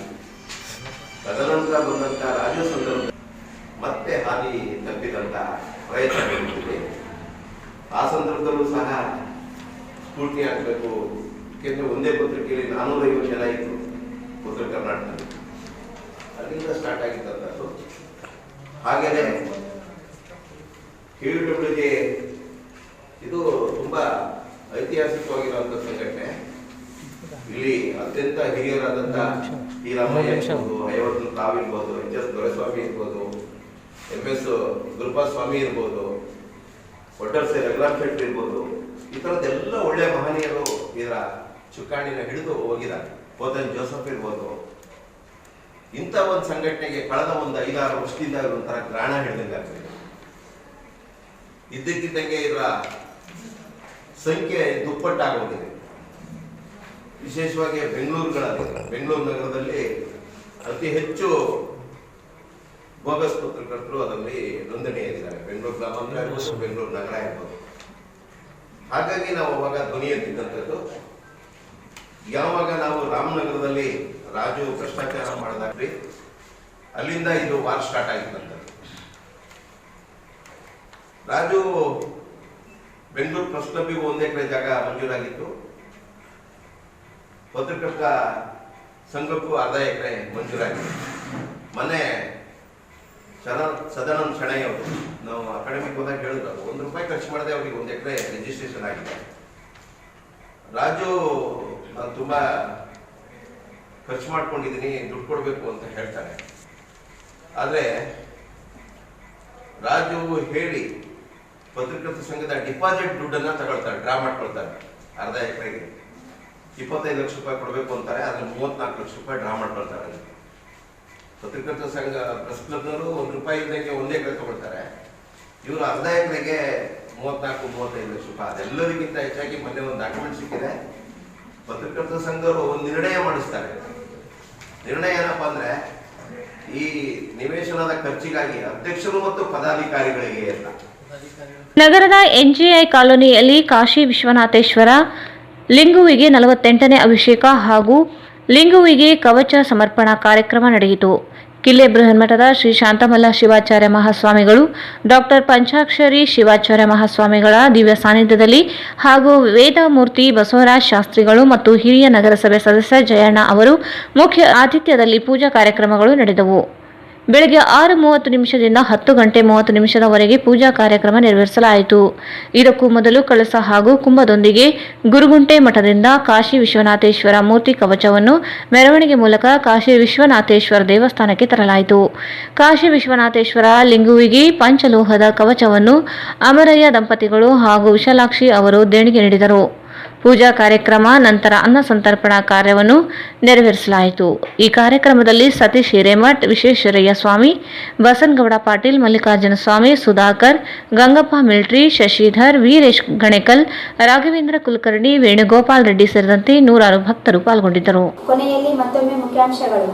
ತದನಂತರ ಬಂದಂತ ರಾಜು ಸಂದರ್ಭ ಮತ್ತೆ ಹಾನಿ ತಪ್ಪಿದಂತ ಪ್ರಯತ್ನ ನಡೆಯುತ್ತಿದೆ. ಆ ಸಂದರ್ಭದಲ್ಲೂ ಸಹ ಸ್ಫೂರ್ತಿ ಆಗಬೇಕು. ಯಾಕೆಂದ್ರೆ ಒಂದೇ ಪತ್ರಿಕೆಯಲ್ಲಿ 450 ಜನ ಇತ್ತು ಉತ್ತರ ಕರ್ನಾಟಕದಲ್ಲಿ, ಅಲ್ಲಿಂದ ಸ್ಟಾರ್ಟ್ ಆಗಿದ್ದಂಥದ್ದು. ಹಾಗೇನೆ KWJ ಇದು ತುಂಬಾ ಐತಿಹಾಸಿಕವಾಗಿರುವಂತ ಸಂಘಟನೆ. ಇಲ್ಲಿ ಅತ್ಯಂತ ಹಿರಿಯರಾದಂತ ಟಿ ರಾಮಯ್ಯ ಇರ್ಬೋದು, ಐವತ್ತು ತಾವ್ ಇರ್ಬೋದು, HS ದೊರೆಸ್ವಾಮಿ ಇರ್ಬೋದು, MS ಗುರುಪಾಸ್ವಾಮಿ ಇರ್ಬೋದು, ಒಡ್ಡರ್ಸೆ ರಘುರಾಮ್ ಶೆಟ್ಟಿ ಇರ್ಬೋದು, ಈ ತರದ್ದೆಲ್ಲ ಒಳ್ಳೆ ಮಹನೀಯರು ಇದರ ಚುಕ್ಕಾಣಿನ ಹಿಡಿದು ಹೋಗಿದ್ದಾರೆ. ಪೋತನ್ ಜೋಸಫ್ ಇರ್ಬೋದು. ಇಂಥ ಒಂದು ಸಂಘಟನೆಗೆ ಕಳೆದ ಒಂದು 5-6 ವರ್ಷದಿಂದ ಒಂಥರ ಗ್ರಾಣ ಹಿಡಿದಂಗಾಗ್ತದೆ. ಇದ್ದಕ್ಕಿದ್ದಂಗೆ ಇದರ ಸಂಖ್ಯೆ ದುಪ್ಪಟ್ಟಾಗೋಗಿದೆ. ವಿಶೇಷವಾಗಿ ಬೆಂಗಳೂರು ನಗರದಲ್ಲಿ ಅತಿ ಹೆಚ್ಚು ಬೋಗಸ್ ಪತ್ರಕರ್ತರು ಅದರಲ್ಲಿ ನೋಂದಣಿಯಾಗಿದ್ದಾರೆ. ಬೆಂಗಳೂರು ಗ್ರಾಮಾಂತರ ಇರ್ಬೋದು, ಬೆಂಗಳೂರು ನಗರ ಇರ್ಬೋದು. ಹಾಗಾಗಿ ನಾವು ಅವಾಗ ಧ್ವನಿ ಎತ್ತಿದ್ದಂಥದ್ದು. ಯಾವಾಗ ನಾವು ರಾಮನಗರದಲ್ಲಿ ರಾಜು ಭ್ರಷ್ಟಾಚಾರ ಮಾಡಿದಾಗ್ರಿ, ಅಲ್ಲಿಂದ ಇದು ವಾರ್ ಸ್ಟಾರ್ಟ್ ಆಗಿದ್ದಂಥದ್ದು. ರಾಜು ಬೆಂಗಳೂರು ಪ್ರೆಸ್ ಕ್ಲಬ್ಬಿಗೂ 1 ಎಕರೆ ಜಾಗ ಮಂಜೂರಾಗಿತ್ತು. ಪತ್ರಕರ್ತ ಸಂಘಕ್ಕೂ ಅರ್ಧ ಎಕರೆ ಮಂಜೂರಾಗಿದೆ. ಮೊನ್ನೆ ಸದಾನಂದ ಶೆಣೈ ಅವರು ನಾವು ಅಕಾಡೆಮಿಕ್ ಹೋದಾಗ ಹೇಳಿದ್ರು, ಅದು ₹1 ಖರ್ಚು ಮಾಡದೆ ಅವ್ರಿಗೆ 1 ಎಕರೆ ರಿಜಿಸ್ಟ್ರೇಷನ್ ಆಗಿದೆ. ರಾಜು ನಾನು ತುಂಬ ಖರ್ಚು ಮಾಡ್ಕೊಂಡಿದ್ದೀನಿ, ದುಡ್ಡು ಕೊಡಬೇಕು ಅಂತ ಹೇಳ್ತಾರೆ. ಆದರೆ ರಾಜು ಹೇಳಿ ಪತ್ರಕರ್ತರ ಸಂಘದ ಡಿಪಾಸಿಟ್ ದುಡ್ಡನ್ನು ತಗೊಳ್ತಾರೆ, ಡ್ರಾ ಮಾಡ್ಕೊಳ್ತಾರೆ. ಅರ್ಧ ಎಕರೆಗೆ ₹25 ಲಕ್ಷ ಕೊಡಬೇಕು ಅಂತಾರೆ, ಅದ್ರ ₹34 ಲಕ್ಷ ಡ್ರಾ ಮಾಡ್ಕೊಳ್ತಾರೆ. ಪತ್ರಕರ್ತರ ಸಂಘ ಪ್ರೆಸ್ ಕ್ಲಬ್ನವರು ₹1 ಇದ್ದಂಗೆ 1 ಎಕರೆ ತಗೊಳ್ತಾರೆ. ಇವರು ಅರ್ಧ ಎಕರೆಗೆ 34-35 ಲಕ್ಷ ರೂಪಾಯಿ. ಅದೆಲ್ಲರಿಗಿಂತ ಹೆಚ್ಚಾಗಿ ಮೊನ್ನೆ ಒಂದು ಡಾಕ್ಯುಮೆಂಟ್ ಸಿಕ್ಕಿದೆ. ಪತ್ರಕರ್ತರ ಸಂಘದವರು ಒಂದು ನಿರ್ಣಯ ಮಾಡಿಸ್ತಾರೆ. ನಿರ್ಣಯ ಏನಪ್ಪಾ ಅಂದ್ರೆ, ಈ ನಿವೇಶನದ ಖರ್ಚಿಗಾಗಿ ಅಧ್ಯಕ್ಷರು ಮತ್ತು ಪದಾಧಿಕಾರಿಗಳಿಗೆ ಅಂತ. ನಗರದ ಎನ್ಜಿಐ ಕಾಲೋನಿಯಲ್ಲಿ ಕಾಶಿ ವಿಶ್ವನಾಥೇಶ್ವರ ಲಿಂಗುವಿಗೆ 48ನೇ ಅಭಿಷೇಕ ಹಾಗೂ ಲಿಂಗುವಿಗೆ ಕವಚ ಸಮರ್ಪಣಾ ಕಾರ್ಯಕ್ರಮ ನಡೆಯಿತು. ಕಿಲ್ಲೆ ಬೃಹನ್ಮಠದ ಶ್ರೀ ಶಾಂತಮಲ್ಲ ಶಿವಾಚಾರ್ಯ ಮಹಾಸ್ವಾಮಿಗಳು, ಡಾಕ್ಟರ್ ಪಂಚಾಕ್ಷರಿ ಶಿವಾಚಾರ್ಯ ಮಹಾಸ್ವಾಮಿಗಳ ದಿವ್ಯ ಸಾನ್ನಿಧ್ಯದಲ್ಲಿ ಹಾಗೂ ವೇದಮೂರ್ತಿ ಬಸವರಾಜ್ ಶಾಸ್ತ್ರಿಗಳು ಮತ್ತು ಹಿರಿಯ ನಗರಸಭೆ ಸದಸ್ಯ ಜಯಣ್ಣ ಅವರು ಮುಖ್ಯ ಆತಿಥ್ಯದಲ್ಲಿ ಪೂಜಾ ಕಾರ್ಯಕ್ರಮಗಳು ನಡೆದವು. ಬೆಳಗ್ಗೆ 6:30 10 ಗಂಟೆ 30 ನಿಮಿಷದವರೆಗೆ ಪೂಜಾ ಕಾರ್ಯಕ್ರಮ ನೆರವೇರಿಸಲಾಯಿತು. ಇದಕ್ಕೂ ಮೊದಲು ಕಳಸ ಹಾಗೂ ಕುಂಭದೊಂದಿಗೆ ಗುರುಗುಂಟೆ ಮಠದಿಂದ ಕಾಶಿ ವಿಶ್ವನಾಥೇಶ್ವರ ಮೂರ್ತಿ ಕವಚವನ್ನು ಮೆರವಣಿಗೆ ಮೂಲಕ ಕಾಶಿ ವಿಶ್ವನಾಥೇಶ್ವರ ದೇವಸ್ಥಾನಕ್ಕೆ ತರಲಾಯಿತು. ಕಾಶಿ ವಿಶ್ವನಾಥೇಶ್ವರ ಲಿಂಗುವಿಗೆ ಪಂಚಲೋಹದ ಕವಚವನ್ನು ಅಮರಯ್ಯ ದಂಪತಿಗಳು ಹಾಗೂ ವಿಶಾಲಾಕ್ಷಿ ಅವರು ದೇಣಿಗೆ ನೀಡಿದರು. ಪೂಜಾ ಕಾರ್ಯಕ್ರಮ ನಂತರ ಅನ್ನ ಸಂತರ್ಪಣಾ ಕಾರ್ಯವನ್ನು ನೆರವೇರಿಸಲಾಯಿತು. ಈ ಕಾರ್ಯಕ್ರಮದಲ್ಲಿ ಸತೀಶ್ ಹಿರೇಮಠ್, ವಿಶ್ವೇಶ್ವರಯ್ಯ ಸ್ವಾಮಿ, ಬಸನಗೌಡ ಪಾಟೀಲ್, ಮಲ್ಲಿಕಾರ್ಜುನ ಸ್ವಾಮಿ, ಸುಧಾಕರ್, ಗಂಗಪ್ಪ ಮಿಲ್ಟ್ರಿ, ಶಶಿಧರ್, ವೀರೇಶ್ ಗಣೇಕಲ್, ರಾಘವೇಂದ್ರ ಕುಲಕರ್ಣಿ, ವೇಣುಗೋಪಾಲ್ ರೆಡ್ಡಿ ಸೇರಿದಂತೆ 100 ಭಕ್ತರು ಪಾಲ್ಗೊಂಡಿದ್ದರು. ಕೊನೆಯಲ್ಲಿ ಮತ್ತೊಮ್ಮೆ ಮುಖ್ಯಾಂಶಗಳು.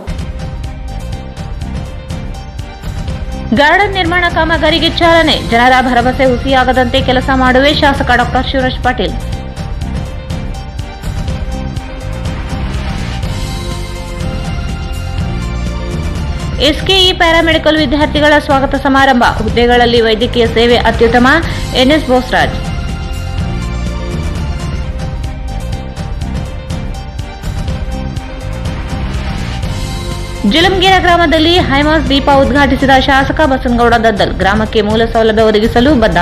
ಗಾರ್ಡನ್ ನಿರ್ಮಾಣ ಕಾಮಗಾರಿಗೆ ಚಾಲನೆ. ಜನರ ಭರವಸೆ ಹುಸಿಯಾಗದಂತೆ ಕೆಲಸ ಮಾಡುವೆ ಶಾಸಕ ಡಾಕ್ಟರ್ ಶಿವರಾಜ್ ಪಾಟೀಲ್. ಎಸ್ಕೆಇ ಪ್ಯಾರಾಮೆಡಿಕಲ್ ವಿದ್ಯಾರ್ಥಿಗಳ ಸ್ವಾಗತ ಸಮಾರಂಭ. ಹುದ್ದೆಗಳಲ್ಲಿ ವೈದ್ಯಕೀಯ ಸೇವೆ ಅತ್ಯುತ್ತಮ. ಎನ್ಎಸ್ ಬೋಸರಾಜ್. ಜಿಲಂಗೇರ ಗ್ರಾಮದಲ್ಲಿ ಹೈಮಾಸ್ ದೀಪ ಉದ್ಘಾಟಿಸಿದ ಶಾಸಕ ಬಸನಗೌಡ ದದ್ದಲ್. ಗ್ರಾಮಕ್ಕೆ ಮೂಲ ಸೌಲಭ್ಯ ಒದಗಿಸಲು ಬದ್ಧ.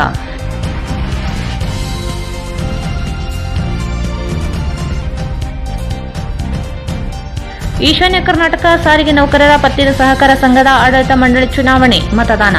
ಈಶಾನ್ಯ ಕರ್ನಾಟಕ ಸಾರಿಗೆ ನೌಕರರ ಪತ್ತಿನ ಸಹಕಾರ ಸಂಘದ ಆಡಳಿತ ಮಂಡಳಿ ಚುನಾವಣೆ. ಮತದಾನ.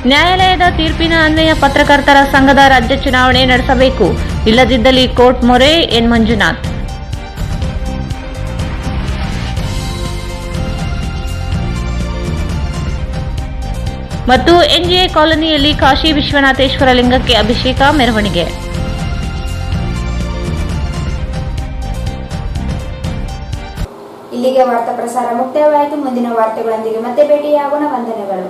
ನ್ಯಾಯಾಲಯದ ತೀರ್ಪಿನ ಅನ್ವಯ ಪತ್ರಕರ್ತರ ಸಂಘದ ರಾಜ್ಯ ಚುನಾವಣೆ ನಡೆಸಬೇಕು. ಇಲ್ಲದಿದ್ದಲ್ಲಿ ಕೋರ್ಟ್ ಮೊರೆ. ಎನ್ ಮಂಜುನಾಥ್. ಮತ್ತು ಎನ್ಜಿಐ ಕಾಲೋನಿಯಲ್ಲಿ ಕಾಶಿ ವಿಶ್ವನಾಥೇಶ್ವರ ಲಿಂಗಕ್ಕೆ ಅಭಿಷೇಕ ಮೆರವಣಿಗೆ. ಇಲ್ಲಿಗೆ ವಾರ್ತಾ ಪ್ರಸಾರ ಮುಕ್ತಾಯವಾಯಿತು. ಮುಂದಿನ ವಾರ್ತೆಗಳೊಂದಿಗೆ ಮತ್ತೆ ಭೇಟಿಯಾಗೋಣ. ವಂದನೆಗಳು.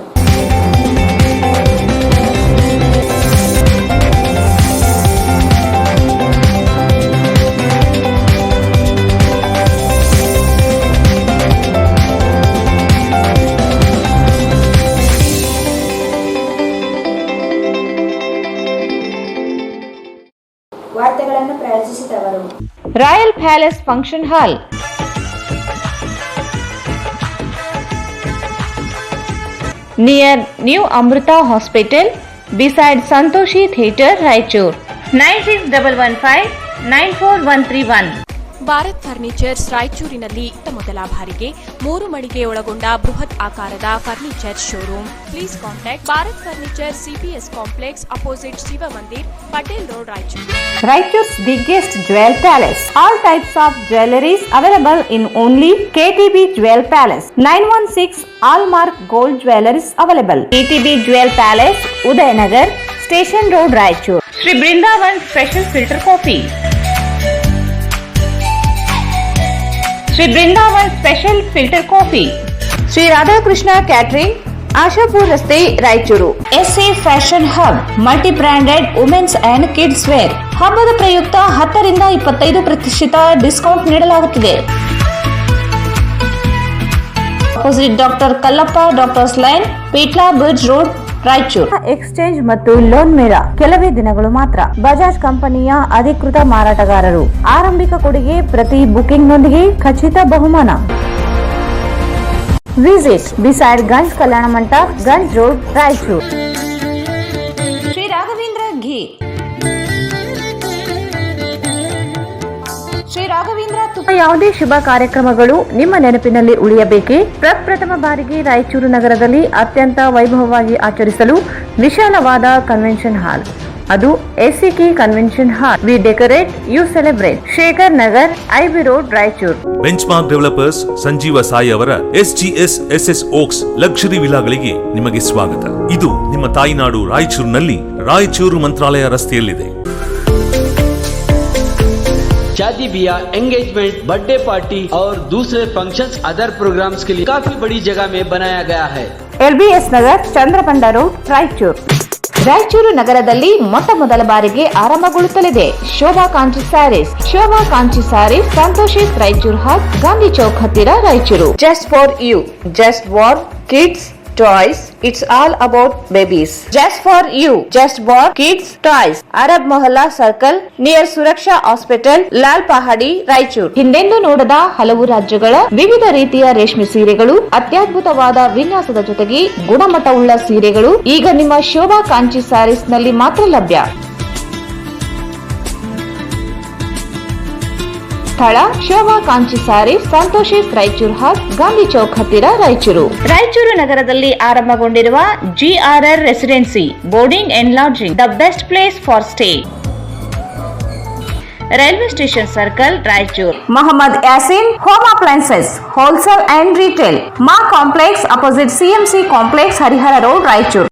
ವಾರ್ತೆಗಳನ್ನು ಪ್ರಾಯೋಜಿಸಿದವರು royal palace function hall, near new Amrutha hospital, beside Santoshi theatre, Raichur. 9615943131. Bharat furnitures ರಾಯಚೂರಿನಲ್ಲಿ ಮೊದಲ ಬಾರಿಗೆ 3 ಮಳಿಗೆ ಒಳಗೊಂಡ ಬೃಹತ್ ಆಕಾರದ furniture showroom. Please contact Bharat furniture, CPS complex, opposite Shiva Mandir, Patel road, Raichur. Raichur's biggest jewel palace. All types of jewelries available in only KTB Jewel Palace. 916 Allmark Gold Jewelries available. KTB Jewel Palace, Udayanagar, Station Road, Raichur. Sri Brindavan Special Filter Coffee. Sri Brindavan Special Filter Coffee. Sri Radhakrishna Catering, Ashapur ರಸ್ತೆ Raichur. SA fashion hub, multi branded women's and kids wear. ಹಬ್ಬದ ಪ್ರಯುಕ್ತ 10 ರಿಂದ 25% discount ನೀಡಲಾಗುತ್ತಿದೆ. Opposite doctor Kallappa doctors line, Peetla bridge road, Raichur. Exchange ಮತ್ತು loan ಮೇಳ ಕೆಲವೇ ದಿನಗಳು ಮಾತ್ರ. ಬಜಾಜ್ ಕಂಪನಿಯ ಅಧಿಕೃತ ಮಾರಾಟಗಾರರು. ಆರಂಭಿಕ ಕೊಡುಗೆ ಪ್ರತಿ ಬುಕಿಂಗ್ನೊಂದಿಗೆ ಖಚಿತ ಬಹುಮಾನ. Visit beside Ganj Kalyana Mantapa, Ganj road, Raichur. Shri Raghavendra ಘೀ. ಶ್ರೀ ರಾಘವೇಂದ್ರ ತುಪ್ಪ. ಯಾವುದೇ ಶುಭ ಕಾರ್ಯಕ್ರಮಗಳು ನಿಮ್ಮ ನೆನಪಿನಲ್ಲಿ ಉಳಿಯಬೇಕೇ? ಪ್ರಪ್ರಥಮ ಬಾರಿಗೆ ರಾಯಚೂರು ನಗರದಲ್ಲಿ ಅತ್ಯಂತ ವೈಭವವಾಗಿ ಆಚರಿಸಲು ವಿಶಾಲವಾದ ಕನ್ವೆನ್ಷನ್ ಹಾಲ್, ಅದು SCK convention hall. We decorate, you celebrate. Shekhar Nagar, IB road, Raichur. Bench mark developers Sanjeeva Sai ಅವರ SGS SS ಓಕ್ಸ್ ಲಕ್ಸುರಿ ವಿಲಾಗಳಿಗೆ ನಿಮಗೆ ಸ್ವಾಗತ. ಇದು ನಿಮ್ಮ ತಾಯಿನಾಡು ರಾಯಚೂರಿನಲ್ಲಿ, ರಾಯಚೂರು ಮಂತ್ರಾಲಯ ರಸ್ತೆಯಲ್ಲಿದೆ. शादी ब्याह, एंगेजमेंट, बर्थडे पार्टी और दूसरे फंक्शंस अदर प्रोग्राम्स के लिए काफी बड़ी जगह में बनाया गया है. LBS Nagar, Chandrapanda road, Raichur. ರಾಯಚೂರು ನಗರದಲ್ಲಿ ಮೊಟ್ಟ ಮೊದಲ ಬಾರಿಗೆ ಆರಂಭಗೊಳ್ಳುತ್ತಲಿದೆ ಶೋಭಾ ಕಾಂಚಿ ಸ್ಯಾರೀಸ್. ಶೋಭಾ ಕಾಂಚಿ ಸ್ಯಾರೀಸ್, ಸಂತೋಷಿತ್ ರಾಯಚೂರು ಹಬ್, ಗಾಂಧಿ ಚೌಕ್ ಹತ್ತಿರ, Raichur. Just for you, just for kids toys, it's all about babies. Just for you, just for kids toys. Arab Mohalla Circle, near Suraksha Hospital, Lal Pahadi, Raichur. ಹಿಂದೆಂದೂ ನೋಡದ ಹಲವು ರಾಜ್ಯಗಳ ವಿವಿಧ ರೀತಿಯ ರೇಷ್ಮೆ ಸೀರೆಗಳು, ಅತ್ಯದ್ಭುತವಾದ ವಿನ್ಯಾಸದ ಜೊತೆಗೆ ಗುಣಮಟ್ಟವುಳ್ಳ ಸೀರೆಗಳು ಈಗ ನಿಮ್ಮ ಶೋಭಾ ಕಾಂಚಿ ಸ್ಯಾರೀಸ್ ನಲ್ಲಿ ಮಾತ್ರ ಲಭ್ಯ. ಸ್ಥಳ ಶೋಭಾ ಕಾಂಚಿ ಸ್ಯಾರೀಸ್, ಸಂತೋಷಿತ್ ರಾಯಚೂರು ಹಬ್, ಗಾಂಧಿ ಚೌಕ್ ಹತ್ತಿರ, ರಾಯಚೂರು. ರಾಯಚೂರು ನಗರದಲ್ಲಿ ಆರಂಭಗೊಂಡಿರುವ GRR residency boarding and lodging, the best place for stay. Railway station circle, Raichur. Mohammed Yasin home appliances wholesale and retail, ಮಾ complex, opposite CMC complex, Harihara road, Raichur.